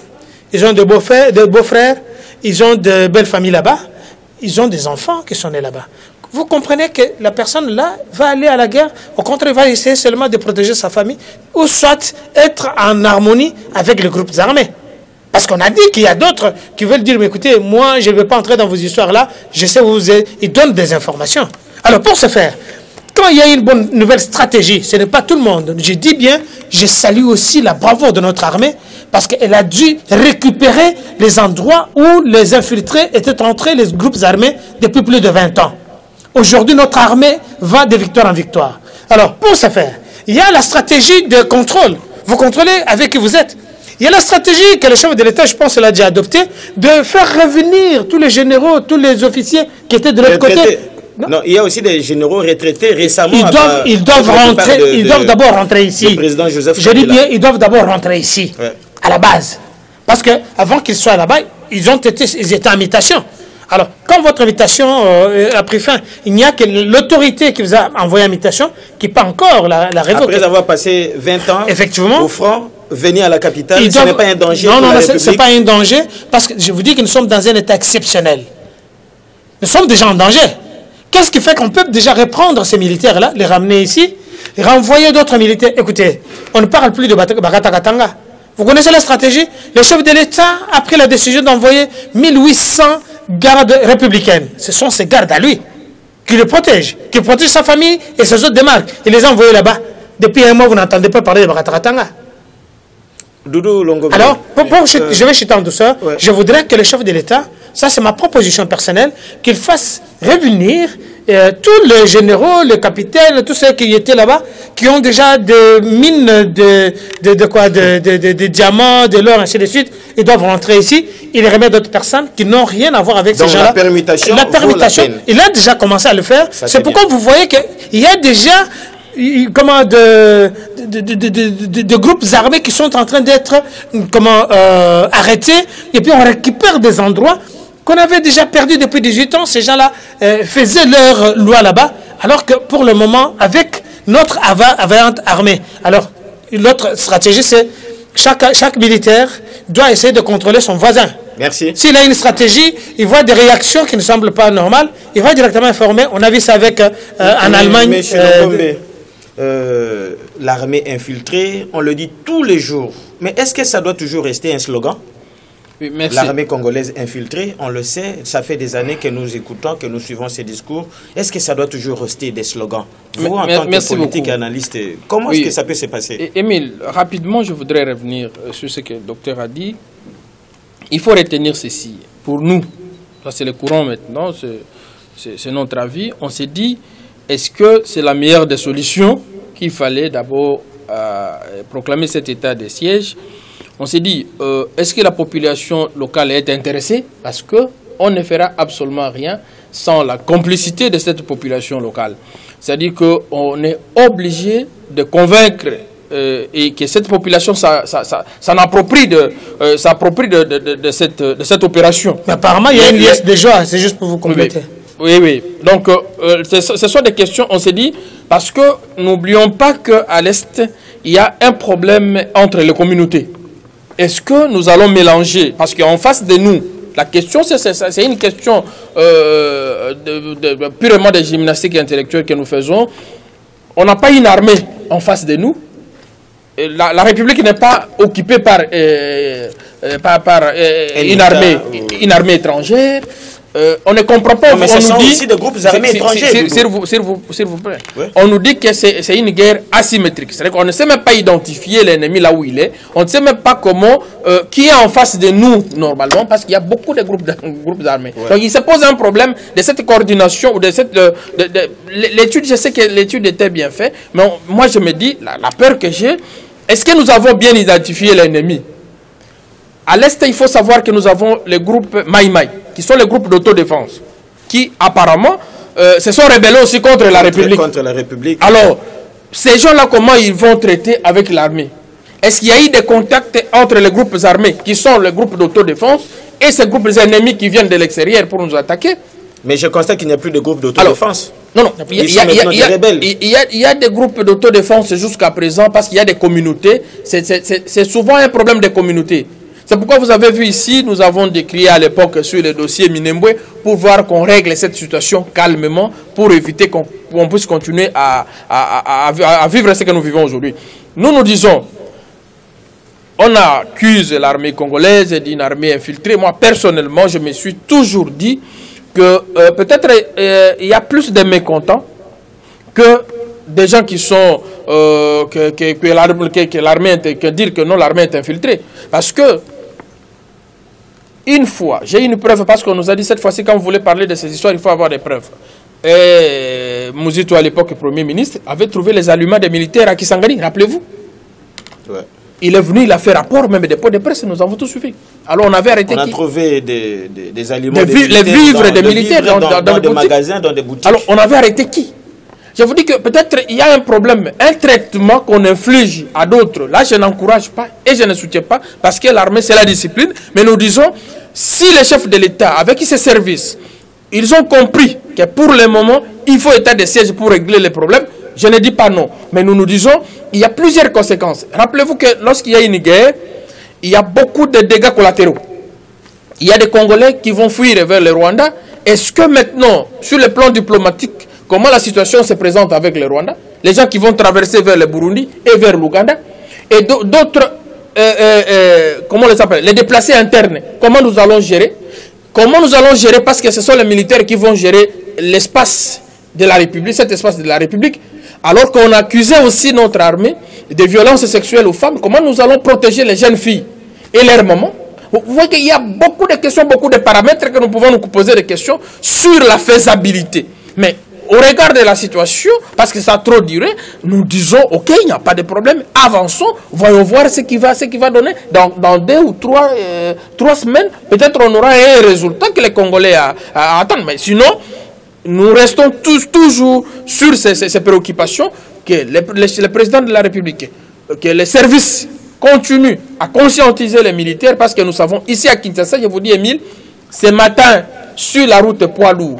B: ils ont de beaux-frères, ils ont de belles familles là-bas, ils ont des enfants qui sont nés là-bas. Vous comprenez que la personne là va aller à la guerre, au contraire, il va essayer seulement de protéger sa famille, ou soit être en harmonie avec les groupes armés. Parce qu'on a dit qu'il y a d'autres qui veulent dire, mais écoutez, moi, je ne vais pas entrer dans vos histoires-là, je sais où vous êtes. Ils donnent des informations. Alors, pour ce faire, quand il y a une bonne nouvelle stratégie, ce n'est pas tout le monde. Je dis bien, je salue aussi la bravoure de notre armée, parce qu'elle a dû récupérer les endroits où les infiltrés étaient entrés, les groupes armés, depuis plus de 20 ans. Aujourd'hui, notre armée va de victoire en victoire. Alors, pour ce faire, il y a la stratégie de contrôle. Vous contrôlez avec qui vous êtes. Il y a la stratégie que le chef de l'État, je pense, l'a déjà adoptée, de faire revenir tous les généraux, tous les officiers qui étaient de l'autre côté.
A: Non, il y a aussi des généraux retraités récemment.
B: Ils doivent d'abord rentrer ici.
A: Le président Joseph
B: Je dis bien, ils doivent d'abord rentrer ici, à la base. Parce qu'avant qu'ils soient là-bas, ils étaient en mutation. Alors, quand votre invitation a pris fin, il n'y a que l'autorité qui vous a envoyé en mutation qui peut encore la révoquer.
A: Après avoir passé 20 ans
B: effectivement,
A: au front, venir à la capitale, ce n'est pas un danger pour la République.
B: Ce n'est pas un danger, parce que je vous dis que nous sommes dans un état exceptionnel. Nous sommes déjà en danger. Qu'est-ce qui fait qu'on peut déjà reprendre ces militaires-là, les ramener ici, et renvoyer d'autres militaires? Écoutez, on ne parle plus de Bagatakatanga. Vous connaissez la stratégie? Le chef de l'État a pris la décision d'envoyer 1800 gardes républicaines. Ce sont ces gardes à lui qui le protègent, qui protègent sa famille et ses autres démarques. Il les a envoyés là-bas. Depuis un mois, vous n'entendez pas parler de Bagatakatanga.
A: Doudou Longombe.
B: Alors, je vais chuter en douceur. Ouais. Je voudrais que le chef de l'État, ça c'est ma proposition personnelle, qu'il fasse revenir tous les généraux, les capitaines, tous ceux qui étaient là-bas, qui ont déjà des mines de diamants, de l'or, ainsi de suite. Ils doivent rentrer ici. Il remet d'autres personnes qui n'ont rien à voir avec ces gens-là.
A: La permutation,
B: il a déjà commencé à le faire. C'est pourquoi vous voyez qu'il y a déjà de groupes armés qui sont en train d'être arrêtés, et puis on récupère des endroits qu'on avait déjà perdus depuis 18 ans. Ces gens-là faisaient leur loi là-bas, alors que pour le moment, avec notre avante armée. Alors, l'autre stratégie, c'est chaque militaire doit essayer de contrôler son voisin.
A: Merci.
B: S'il a une stratégie, il voit des réactions qui ne semblent pas normales, il va directement informer. On a vu ça avec en Allemagne.
A: L'armée infiltrée, on le dit tous les jours. Mais est-ce que ça doit toujours rester un slogan?
C: Oui, merci.
A: L'armée congolaise infiltrée, on le sait, ça fait des années que nous écoutons, que nous suivons ces discours. Est-ce que ça doit toujours rester des slogans? Vous, en tant que politique et analyste, comment est-ce que ça peut se passer?
C: Émile, rapidement, je voudrais revenir sur ce que le docteur a dit. Il faut retenir ceci. Pour nous, c'est le courant maintenant, c'est notre avis. On s'est dit, est-ce que c'est la meilleure des solutions qu'il fallait d'abord proclamer cet état de siège? On s'est dit, est-ce que la population locale est intéressée? Parce qu'on ne fera absolument rien sans la complicité de cette population locale. C'est-à-dire qu'on est obligé de convaincre et que cette population s'approprie de cette opération.
B: Mais apparemment, il y a une liesse de joie, c'est juste pour vous compléter.
C: Oui. Donc, ce sont des questions, on s'est dit, parce que n'oublions pas qu'à l'Est, il y a un problème entre les communautés. Est-ce que nous allons mélanger? Parce qu'en face de nous, la question, c'est une question purement de gymnastique intellectuelle que nous faisons. On n'a pas une armée en face de nous. La République n'est pas occupée par une armée étrangère. on ne comprend pas.
A: Non, mais
C: on
A: ce
C: nous
A: sont
C: dit
A: aussi des groupes armés étrangers.
C: S'il vous plaît.
A: Ouais.
C: On nous dit que c'est une guerre asymétrique. C'est-à-dire qu'on ne sait même pas identifier l'ennemi là où il est. On ne sait même pas comment, qui est en face de nous normalement, parce qu'il y a beaucoup de groupes armés. Ouais. Donc il se pose un problème de cette coordination ou de cette l'étude. Je sais que l'étude était bien faite, mais moi je me dis la peur que j'ai. Est-ce que nous avons bien identifié l'ennemi? À l'Est, il faut savoir que nous avons les groupes Maïmaï, qui sont les groupes d'autodéfense, qui apparemment se sont rebellés aussi contre la République.
A: Contre la République.
C: Alors, ces gens-là, comment ils vont traiter avec l'armée? Est-ce qu'il y a eu des contacts entre les groupes armés, qui sont les groupes d'autodéfense, et ces groupes ennemis qui viennent de l'extérieur pour nous attaquer?
A: Mais je constate qu'il n'y a plus de groupes d'autodéfense.
C: Non, il y a des groupes d'autodéfense jusqu'à présent parce qu'il y a des communautés. C'est souvent un problème des communautés. C'est pourquoi vous avez vu ici, nous avons décrié à l'époque sur le dossier Minembwe pour voir qu'on règle cette situation calmement pour éviter qu'on puisse continuer à vivre ce que nous vivons aujourd'hui. Nous disons, on accuse l'armée congolaise d'une armée infiltrée. Moi, personnellement, je me suis toujours dit que peut-être il y a plus de mécontents que des gens qui sont que l'armée dire que non, l'armée est infiltrée. Parce que une fois, j'ai une preuve parce qu'on nous a dit cette fois-ci quand vous voulez parler de ces histoires, il faut avoir des preuves. Et Mouzito à l'époque Premier ministre avait trouvé les alluments des militaires à Kisangani, rappelez-vous. Ouais. Il est venu, il a fait rapport, même des pots de presse, nous avons tout suffi. Alors on avait arrêté.
A: On a trouvé des aliments,
C: les vivres des militaires
A: dans des magasins, dans des boutiques.
C: Alors on avait arrêté qui? Je vous dis que peut-être il y a un problème, un traitement qu'on inflige à d'autres. Là, je n'encourage pas et je ne soutiens pas parce que l'armée, c'est la discipline. Mais nous disons, si les chefs de l'État, avec ces services, ils ont compris que pour le moment, il faut état de siège pour régler les problèmes, je ne dis pas non. Mais nous disons, il y a plusieurs conséquences. Rappelez-vous que lorsqu'il y a une guerre, il y a beaucoup de dégâts collatéraux. Il y a des Congolais qui vont fuir vers le Rwanda. Est-ce que maintenant, sur le plan diplomatique, comment la situation se présente avec le Rwanda? Les gens qui vont traverser vers le Burundi et vers l'Ouganda. Et d'autres, comment on les appelle? Les déplacés internes. Comment nous allons gérer? Comment nous allons gérer? Parce que ce sont les militaires qui vont gérer l'espace de la République, cet espace de la République. Alors qu'on accusait aussi notre armée de violences sexuelles aux femmes. Comment nous allons protéger les jeunes filles et leurs mamans? Vous voyez qu'il y a beaucoup de questions, beaucoup de paramètres que nous pouvons nous poser des questions sur la faisabilité. Mais au regard de la situation, parce que ça a trop duré, nous disons, ok, il n'y a pas de problème, avançons, voyons voir ce qui va donner. Dans 2 ou 3 semaines, peut-être on aura un résultat que les Congolais attendent. Mais sinon, nous restons toujours sur ces préoccupations, que le président de la République, que les services continuent à conscientiser les militaires, parce que nous savons, ici à Kinshasa, je vous dis, Émile, ce matin, sur la route poids lourd,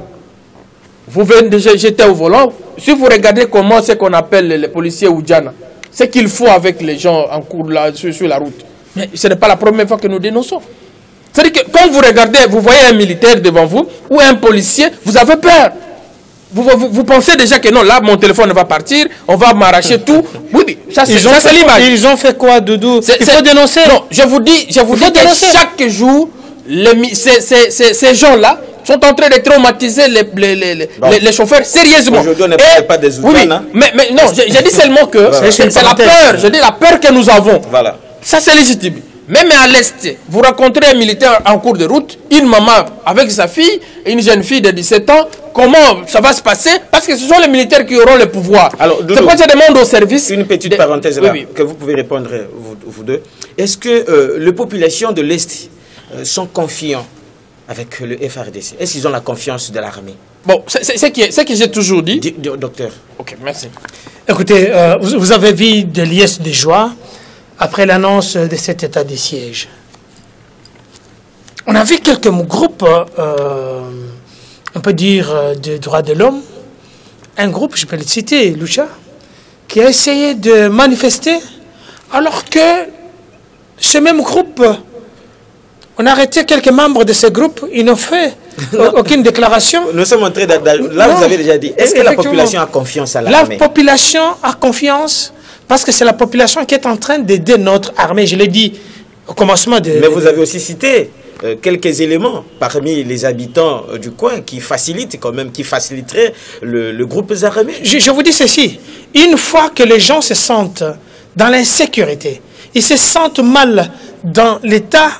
C: vous venez de jeter au volant. Si vous regardez comment c'est qu'on appelle les policiers Oudjana, c'est qu'il faut avec les gens en cours sur la route. Mais ce n'est pas la première fois que nous dénonçons. C'est-à-dire que quand vous regardez, vous voyez un militaire devant vous ou un policier, vous avez peur. Vous pensez déjà que non, là, mon téléphone va partir, on va m'arracher tout. Oui, ça c'est l'image.
B: Ils ont fait quoi, Doudou? Il faut dénoncer.
C: Non, je vous dis que chaque jour, ces gens-là sont en train de traumatiser les chauffeurs sérieusement.
A: Aujourd'hui, on ne parle pas des outils.
C: Oui, mais non, je dis seulement que c'est la peur. Je dis la peur que nous avons.
A: Voilà.
C: Ça, c'est légitime. Même à l'Est, vous rencontrez un militaire en cours de route, une maman avec sa fille, une jeune fille de 17 ans, comment ça va se passer? Parce que ce sont les militaires qui auront le pouvoir. Alors, c'est pourquoi je demande au service...
A: Une petite parenthèse là, que vous pouvez répondre, vous deux. Est-ce que les populations de l'Est sont confiants avec le FARDC? Est-ce qu'ils ont la confiance de l'armée?
C: Bon, c'est que j'ai toujours dit.
A: Docteur.
C: Ok, merci.
B: Écoutez, vous avez vu de liesse de joie après l'annonce de cet état de siège. On a vu quelques groupes, on peut dire, de droits de l'homme. Un groupe, je peux le citer, Lucha, qui a essayé de manifester, alors que ce même groupe, on a arrêté quelques membres de ce groupe, ils n'ont fait aucune déclaration.
A: Nous sommes entrés là, vous avez déjà dit, est-ce que la population a confiance à l'armée?
B: La population a confiance, parce que c'est la population qui est en train d'aider notre armée. Je l'ai dit au commencement de...
A: Mais vous avez aussi cité quelques éléments parmi les habitants du coin qui facilitent quand même, qui faciliteraient le groupe armé.
B: Je vous dis ceci, une fois que les gens se sentent dans l'insécurité, ils se sentent mal dans l'état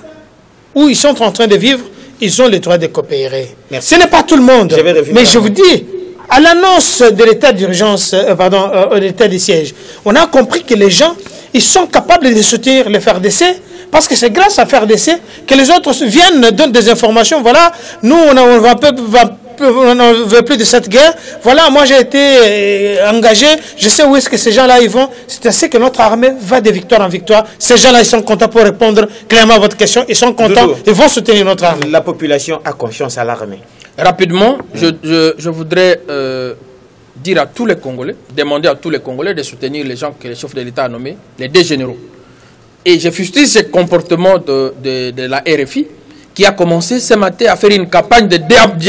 B: où ils sont en train de vivre, ils ont le droit de coopérer.
A: Merci.
B: Ce n'est pas tout le monde, mais je vous dis, à l'annonce de l'état d'urgence, de l'état de siège, on a compris que les gens, ils sont capables de soutenir le FARDC, parce que c'est grâce à FARDC que les autres viennent, donnent des informations. Voilà, nous, on ne veut plus de cette guerre. Voilà, moi j'ai été engagé, je sais où est-ce que ces gens-là ils vont. C'est ainsi que notre armée va de victoire en victoire. Ces gens-là, ils sont contents pour répondre clairement à votre question. Ils sont contents, ils vont soutenir notre armée.
A: La population a confiance à l'armée.
C: Rapidement, je voudrais dire à tous les Congolais, demander à tous les Congolais de soutenir les gens que le chef de l'État a nommés, les 2 généraux. Et je fustige ce comportement de la RFI qui a commencé ce matin à faire une campagne de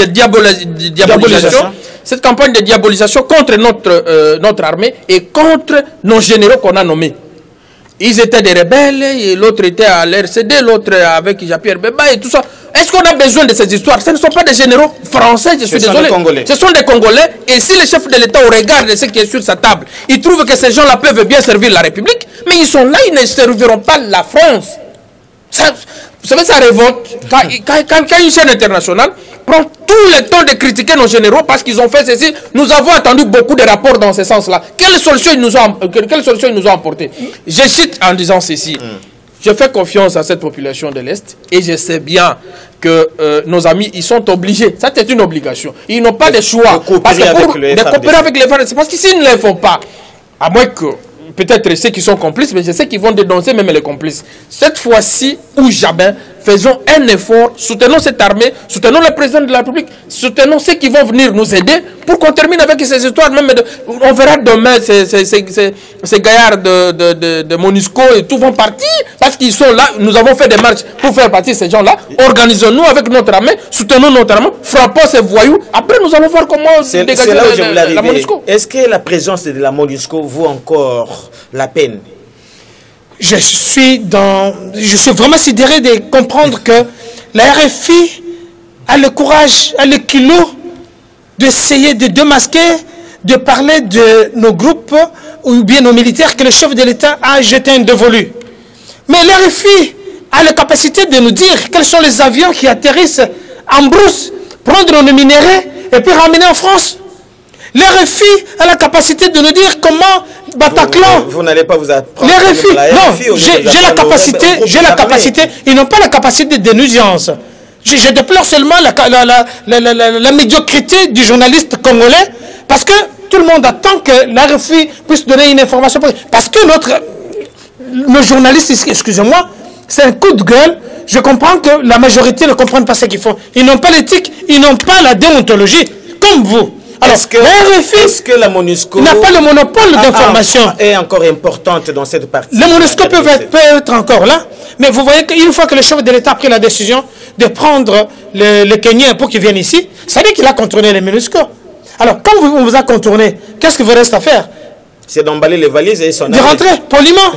C: diabolisation. Cette campagne de diabolisation contre notre armée et contre nos généraux qu'on a nommés. Ils étaient des rebelles, et l'autre était à l'RCD, l'autre avec Jean-Pierre Bemba et tout ça. Est-ce qu'on a besoin de ces histoires? Ce ne sont pas des généraux français, je suis désolé. Ce sont des Congolais. Et si le chef de l'État regarde ce qui est sur sa table, il trouve que ces gens-là peuvent bien servir la République, mais ils sont là, ils ne serviront pas la France. Ça, vous savez, ça révolte. Quand une chaîne internationale prend tout le temps de critiquer nos généraux parce qu'ils ont fait ceci, nous avons attendu beaucoup de rapports dans ce sens-là. Quelle solution ils nous ont apporté? Je cite en disant ceci. Je fais confiance à cette population de l'Est et je sais bien que nos amis, ils sont obligés. Ça, c'est une obligation. Ils n'ont pas de choix. De coopérer avec les FARDC. Parce que s'ils ne le font pas, à moins que peut-être ceux qui sont complices, mais je sais qu'ils vont dénoncer même les complices. Cette fois-ci ou jamais, faisons un effort, soutenons cette armée, soutenons le président de la République, soutenons ceux qui vont venir nous aider pour qu'on termine avec ces histoires. Même on verra demain ces gaillards de MONUSCO et tout vont partir parce qu'ils sont là. Nous avons fait des marches pour faire partie de ces gens-là. Organisons-nous avec notre armée, soutenons notre armée, frappons ces voyous. Après, nous allons voir comment dégager la MONUSCO.
A: Est-ce que la présence de la MONUSCO vaut encore la peine?
B: Je suis vraiment sidéré de comprendre que la RFI a le courage, a le culot d'essayer de démasquer, de parler de nos groupes ou bien nos militaires que le chef de l'État a jeté un dévolu. Mais la RFI a la capacité de nous dire quels sont les avions qui atterrissent en brousse, prendre nos minéraux et puis ramener en France. L'RFI a la capacité de nous dire comment Bataclan...
A: Vous n'allez pas vous apprendre...
B: L'RFI, non, j'ai la capacité, ils n'ont pas la capacité de nuisance. Je déplore seulement la médiocrité du journaliste congolais, parce que tout le monde attend que l'RFI puisse donner une information. Parce que nos journalistes, excusez-moi, c'est un coup de gueule. Je comprends que la majorité ne comprenne pas ce qu'ils font. Ils n'ont pas l'éthique, ils n'ont pas la déontologie, comme vous. Alors, est-ce
A: que la MONUSCO
B: n'a pas le monopole d'information
A: est encore importante dans cette partie?
B: La MONUSCO peut être encore là, mais vous voyez qu'une fois que le chef de l'État a pris la décision de prendre les Kenyans pour qu'ils viennent ici, ça veut dire qu'il a contourné les MONUSCO. Alors, quand on vous a contourné, qu'est-ce qu'il vous reste à faire?
A: C'est d'emballer les valises et son
B: de rentrer, poliment.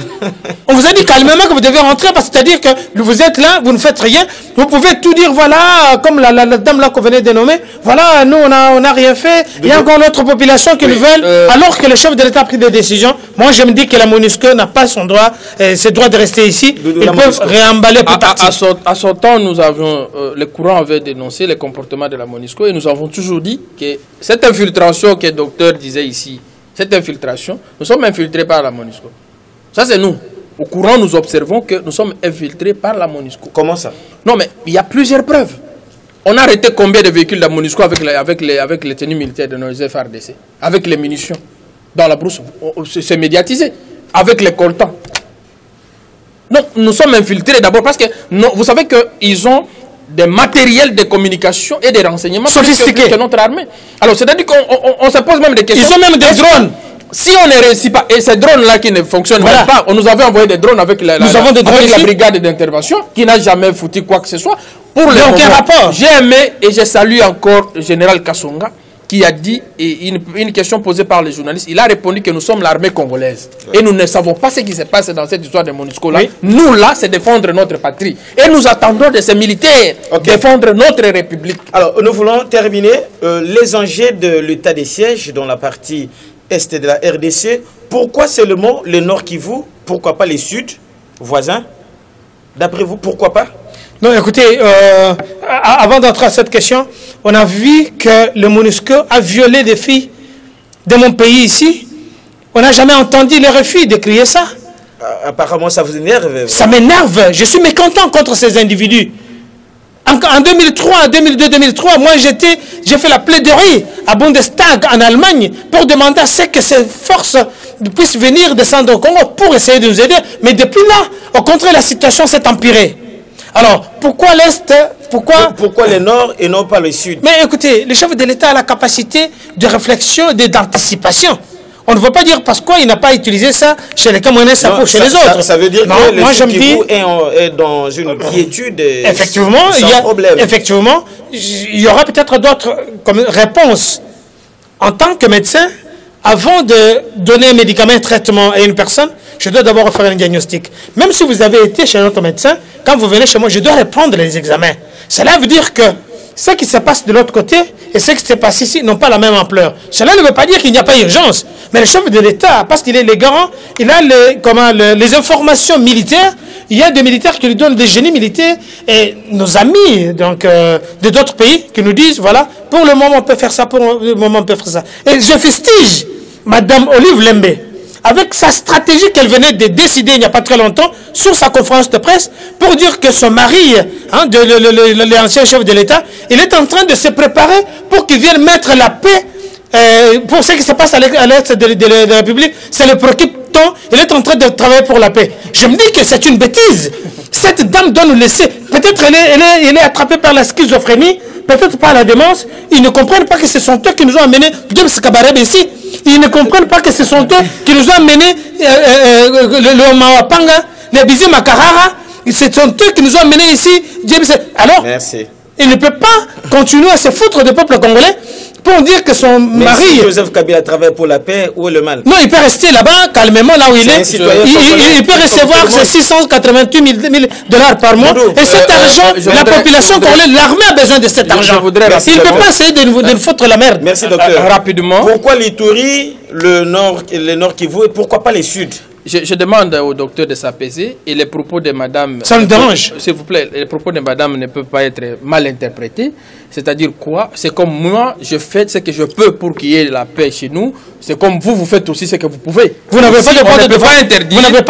B: On vous a dit calmement que vous devez rentrer, c'est-à-dire que vous êtes là, vous ne faites rien. Vous pouvez tout dire, voilà, comme la dame là qu'on venait de nommer, voilà, nous on n'a rien fait. Il y a encore notre population qui le veulent, alors que le chef de l'État a pris des décisions. Moi je me dis que la MONUSCO n'a pas son droit, ses droits de rester ici. Ils peuvent réemballer pour partir.
C: À son temps, nous avions, le courant avait dénoncé les comportements de la MONUSCO et nous avons toujours dit que cette infiltration que le docteur disait ici, cette infiltration, nous sommes infiltrés par la MONUSCO. Ça, c'est nous. Au courant, nous observons que nous sommes infiltrés par la MONUSCO.
A: Comment ça?
C: Non, mais il y a plusieurs preuves. On a arrêté combien de véhicules de la MONUSCO avec les tenues militaires de nos FARDC, avec les munitions dans la brousse. C'est médiatisé. Avec les coltans. Non, nous sommes infiltrés d'abord parce que vous savez qu'ils ont des matériels de communication et des renseignements
B: sophistiqués
C: que notre armée. Alors, c'est-à-dire qu'on se pose même des questions.
B: Ils ont même des drones.
C: Si on ne réussit pas, et ces drones-là qui ne fonctionnent même pas, on nous avait envoyé des drones avec la brigade d'intervention qui n'a jamais foutu quoi que ce soit. Pour le
B: rapport.
C: J'ai aimé et je salue encore le général Kassonga qui a dit, et une question posée par les journalistes, il a répondu que nous sommes l'armée congolaise. Et nous ne savons pas ce qui se passe dans cette histoire de MONUSCO-là. Oui. Nous, là, c'est défendre notre patrie. Et nous attendons de ces militaires défendre notre République.
A: Alors, nous voulons terminer les enjeux de l'état des sièges dans la partie est de la RDC. Pourquoi seulement le Nord Kivu? Pourquoi pas les Sud voisins? D'après vous, pourquoi pas?
B: Non, écoutez, avant d'entrer à cette question, on a vu que le MONUSCO a violé des filles de mon pays ici. On n'a jamais entendu les refus de crier ça.
A: Apparemment, ça vous énerve.
B: Ça m'énerve. Je suis mécontent contre ces individus. En 2003, 2002, 2003, moi j'ai fait la plaidoirie à Bundestag en Allemagne pour demander à ce que ces forces puissent venir descendre au Congo pour essayer de nous aider. Mais depuis là, au contraire, la situation s'est empirée. Alors, pourquoi l'Est? Pourquoi
A: le Nord et non pas le Sud?
B: Mais écoutez, le chef de l'État a la capacité de réflexion et d'anticipation. On ne veut pas dire parce qu'il n'a pas utilisé ça chez les Camerounais, ça pour chez les autres.
A: Ça veut dire que le Sud Kivu est dans une quiétude
B: effectivement,
A: sans problème.
B: Effectivement, il y aura peut-être d'autres réponses. En tant que médecin, avant de donner un médicament, un traitement à une personne, je dois d'abord faire un diagnostic. Même si vous avez été chez notre médecin, quand vous venez chez moi, je dois reprendre les examens. Cela veut dire que ce qui se passe de l'autre côté et ce qui se passe ici n'ont pas la même ampleur. Cela ne veut pas dire qu'il n'y a pas d'urgence. Mais le chef de l'État, parce qu'il est le garant, il a les informations militaires. Il y a des militaires qui lui donnent des génies militaires. Et nos amis donc, de d'autres pays qui nous disent, voilà, pour le moment on peut faire ça, pour le moment on peut faire ça. Et je festige Madame Olive Lembe, avec sa stratégie qu'elle venait de décider il n'y a pas très longtemps, sur sa conférence de presse, pour dire que son mari, l'ancien chef de l'État, il est en train de se préparer pour qu'il vienne mettre la paix pour ce qui se passe à l'est de la République. Ça le préoccupe tant, il est en train de travailler pour la paix. Je me dis que c'est une bêtise. Cette dame doit nous laisser. Peut-être elle est attrapée par la schizophrénie, peut-être par la démence. Ils ne comprennent pas que ce sont eux qui nous ont amenés James Kabarebe ici. Ils ne comprennent pas que ce sont eux qui nous ont amené le Mawapanga, les Bizi Makarara. Ce sont eux qui nous ont amenés ici. James. Alors,
A: merci.
B: Il ne peut pas continuer à se foutre du peuple congolais pour dire que son mari...
A: Si Joseph Kabila travaille pour la paix, où est le mal?
B: Non, il peut rester là-bas, calmement, là où il est. Il peut recevoir ses 688 000 $ par mois. Et cet argent, la population congolaise, l'armée a besoin de cet argent. Il ne peut pas essayer de nous foutre la merde.
A: Merci, docteur.
C: Rapidement.
A: Pourquoi l'Ituri, le Nord Kivu, et pourquoi pas les Sud?
C: Je demande au docteur de s'apaiser et les propos de madame...
B: Ça me dérange.
C: S'il vous plaît, les propos de madame ne peuvent pas être mal interprétés. C'est-à-dire quoi? C'est comme moi, je fais ce que je peux pour qu'il y ait la paix chez nous. C'est comme vous faites aussi ce que vous pouvez.
B: Vous n'avez pas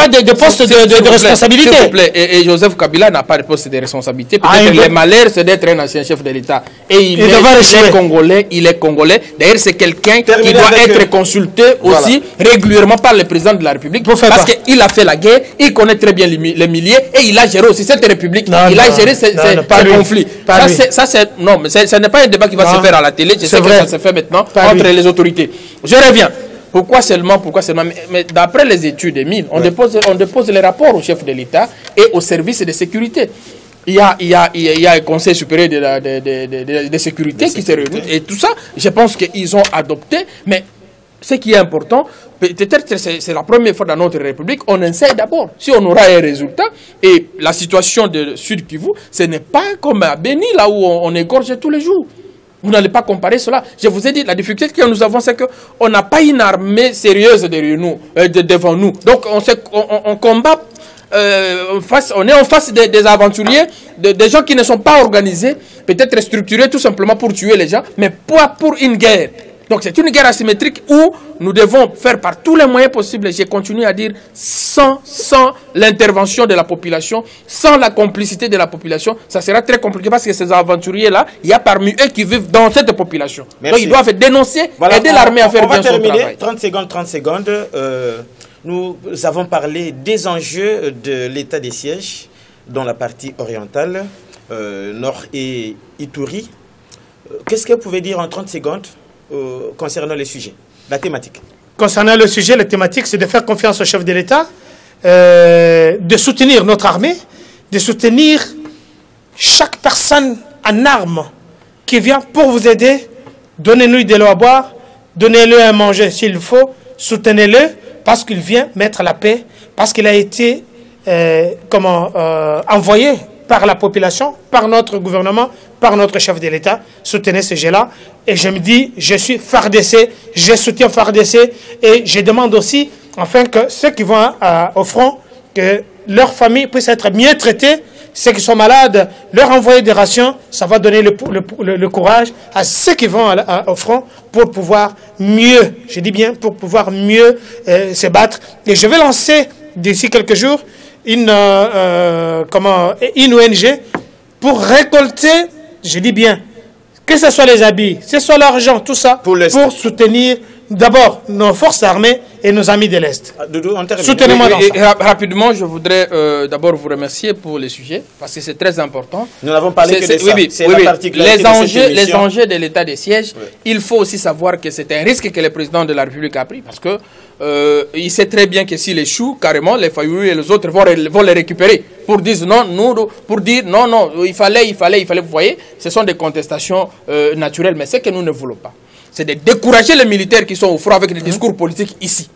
B: de poste de responsabilité.
C: S'il vous plaît. Et Joseph Kabila n'a pas de poste de responsabilité. Peut-être le malheur, c'est d'être un ancien chef de l'État. Et il est congolais. Il est congolais. D'ailleurs, c'est quelqu'un qui doit être consulté aussi régulièrement par le président de la République. Parce qu'il a fait la guerre, il connaît très bien les milliers et il a géré aussi cette République. Il a géré ces conflits. Non, mais ce n'est pas un débat qui va se faire à la télé. Je sais que ça se fait maintenant entre les autorités. Je reviens. Pourquoi seulement? Mais d'après les études EMIL, on dépose les rapports au chef de l'État et au service de sécurité. Il y a un conseil supérieur de sécurité qui se réunit et tout ça. Je pense qu'ils ont adopté, mais ce qui est important, peut-être que c'est la première fois dans notre République, on essaie d'abord. Si on aura un résultat, et la situation de Sud Kivu, ce n'est pas comme à Béni, là où on égorge tous les jours. Vous n'allez pas comparer cela. Je vous ai dit, la difficulté que nous avons, c'est qu'on n'a pas une armée sérieuse derrière nous, devant nous. Donc on combat, on est en face des aventuriers, des gens qui ne sont pas organisés, peut-être structurés tout simplement pour tuer les gens, mais pas pour une guerre. Donc c'est une guerre asymétrique où nous devons faire par tous les moyens possibles, j'ai continué à dire, sans l'intervention de la population, sans la complicité de la population, ça sera très compliqué parce que ces aventuriers-là, il y a parmi eux qui vivent dans cette population. Merci. Donc ils doivent dénoncer, aider l'armée à faire bien son travail.
A: 30 secondes. Nous avons parlé des enjeux de l'état des sièges dans la partie orientale, Nord et Ituri. Qu'est-ce que vous pouvez dire en 30 secondes concernant les sujets, la thématique?
B: Concernant le sujet, la thématique, c'est de faire confiance au chef de l'État, de soutenir notre armée, de soutenir chaque personne en armes qui vient pour vous aider Donnez-lui de l'eau à boire, donnez-le à manger s'il faut, soutenez-le parce qu'il vient mettre la paix, parce qu'il a été envoyé par la population, par notre gouvernement, par notre chef de l'État. Soutenez ce jeu-là. Et je me dis, je suis FARDC, je soutiens FARDC et je demande aussi, enfin, que ceux qui vont au front, que leur famille puisse être mieux traitée. Ceux qui sont malades, leur envoyer des rations, ça va donner le courage à ceux qui vont au front pour pouvoir mieux, je dis bien, pour pouvoir mieux se battre. Et je vais lancer d'ici quelques jours une ONG pour récolter, je dis bien, que ce soit les habits, que ce soit l'argent, tout ça, pour soutenir d'abord nos forces armées et nos amis de l'Est.
C: Soutenez-moi dans ça. Rapidement, je voudrais d'abord vous remercier pour le sujet, parce que c'est très important.
A: Nous n'avons parlé que de ça. C'est la particularité
C: les enjeux de l'état de siège, il faut aussi savoir que c'est un risque que le président de la République a pris, parce que il sait très bien que s'il échoue, carrément, les Fayoulou et les autres vont les récupérer pour dire non, il fallait, vous voyez, ce sont des contestations naturelles, mais c'est que nous ne voulons pas. C'est de décourager les militaires qui sont au front avec des discours politiques ici.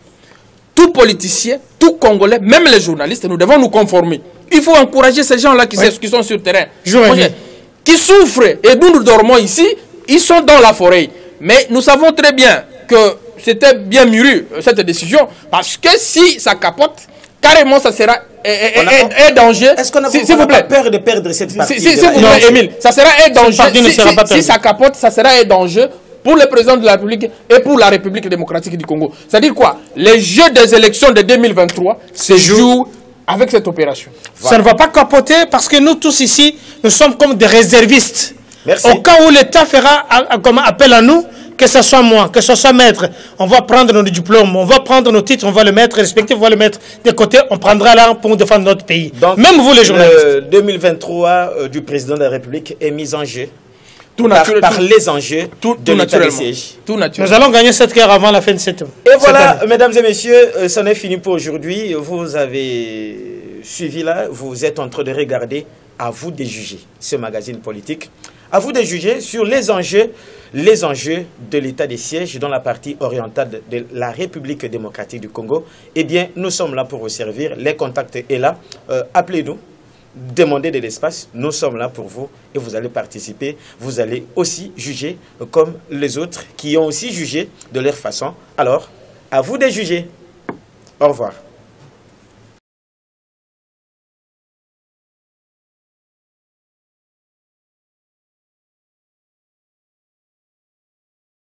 C: Tout politicien, tout Congolais, même les journalistes, nous devons nous conformer. Il faut encourager ces gens-là qui sont sur le terrain, qui souffrent. Et nous dormons ici, ils sont dans la forêt. Mais nous savons très bien que c'était bien mûri, cette décision, parce que si ça capote, carrément, ça sera un danger.
A: Est-ce qu'on a pas peur de perdre cette partie?
C: S'il vous plaît, Émile, ça sera un danger. Si ça capote, ça sera un danger pour le président de la République et pour la République démocratique du Congo. C'est-à-dire quoi? Les jeux des élections de 2023 se jouent avec cette opération.
B: Voilà. Ça ne va pas capoter parce que nous tous ici, nous sommes comme des réservistes.
A: Merci.
B: Au cas où l'État fera appel à nous, que ce soit moi, que ce soit maître, on va prendre nos diplômes, on va prendre nos titres, on va le mettre, respecter, on va le mettre de côté, on prendra l'arme pour défendre notre pays.
A: Donc,
B: même vous les journalistes.
A: 2023 du président de la République est mis en jeu. Par les enjeux de l'état de siège.
B: Nous allons gagner 7 heures avant la fin de cette année.
A: Et voilà, mesdames et messieurs, c'en est fini pour aujourd'hui. Vous avez suivi là, vous êtes en train de regarder. À vous de juger ce magazine politique. À vous de juger sur les enjeux de l'état de siège dans la partie orientale de la République démocratique du Congo. Eh bien, nous sommes là pour vous servir. Les contacts est là. Appelez-nous. Demandez de l'espace, nous sommes là pour vous et vous allez participer, vous allez aussi juger comme les autres qui ont aussi jugé de leur façon. Alors, à vous de juger. Au revoir.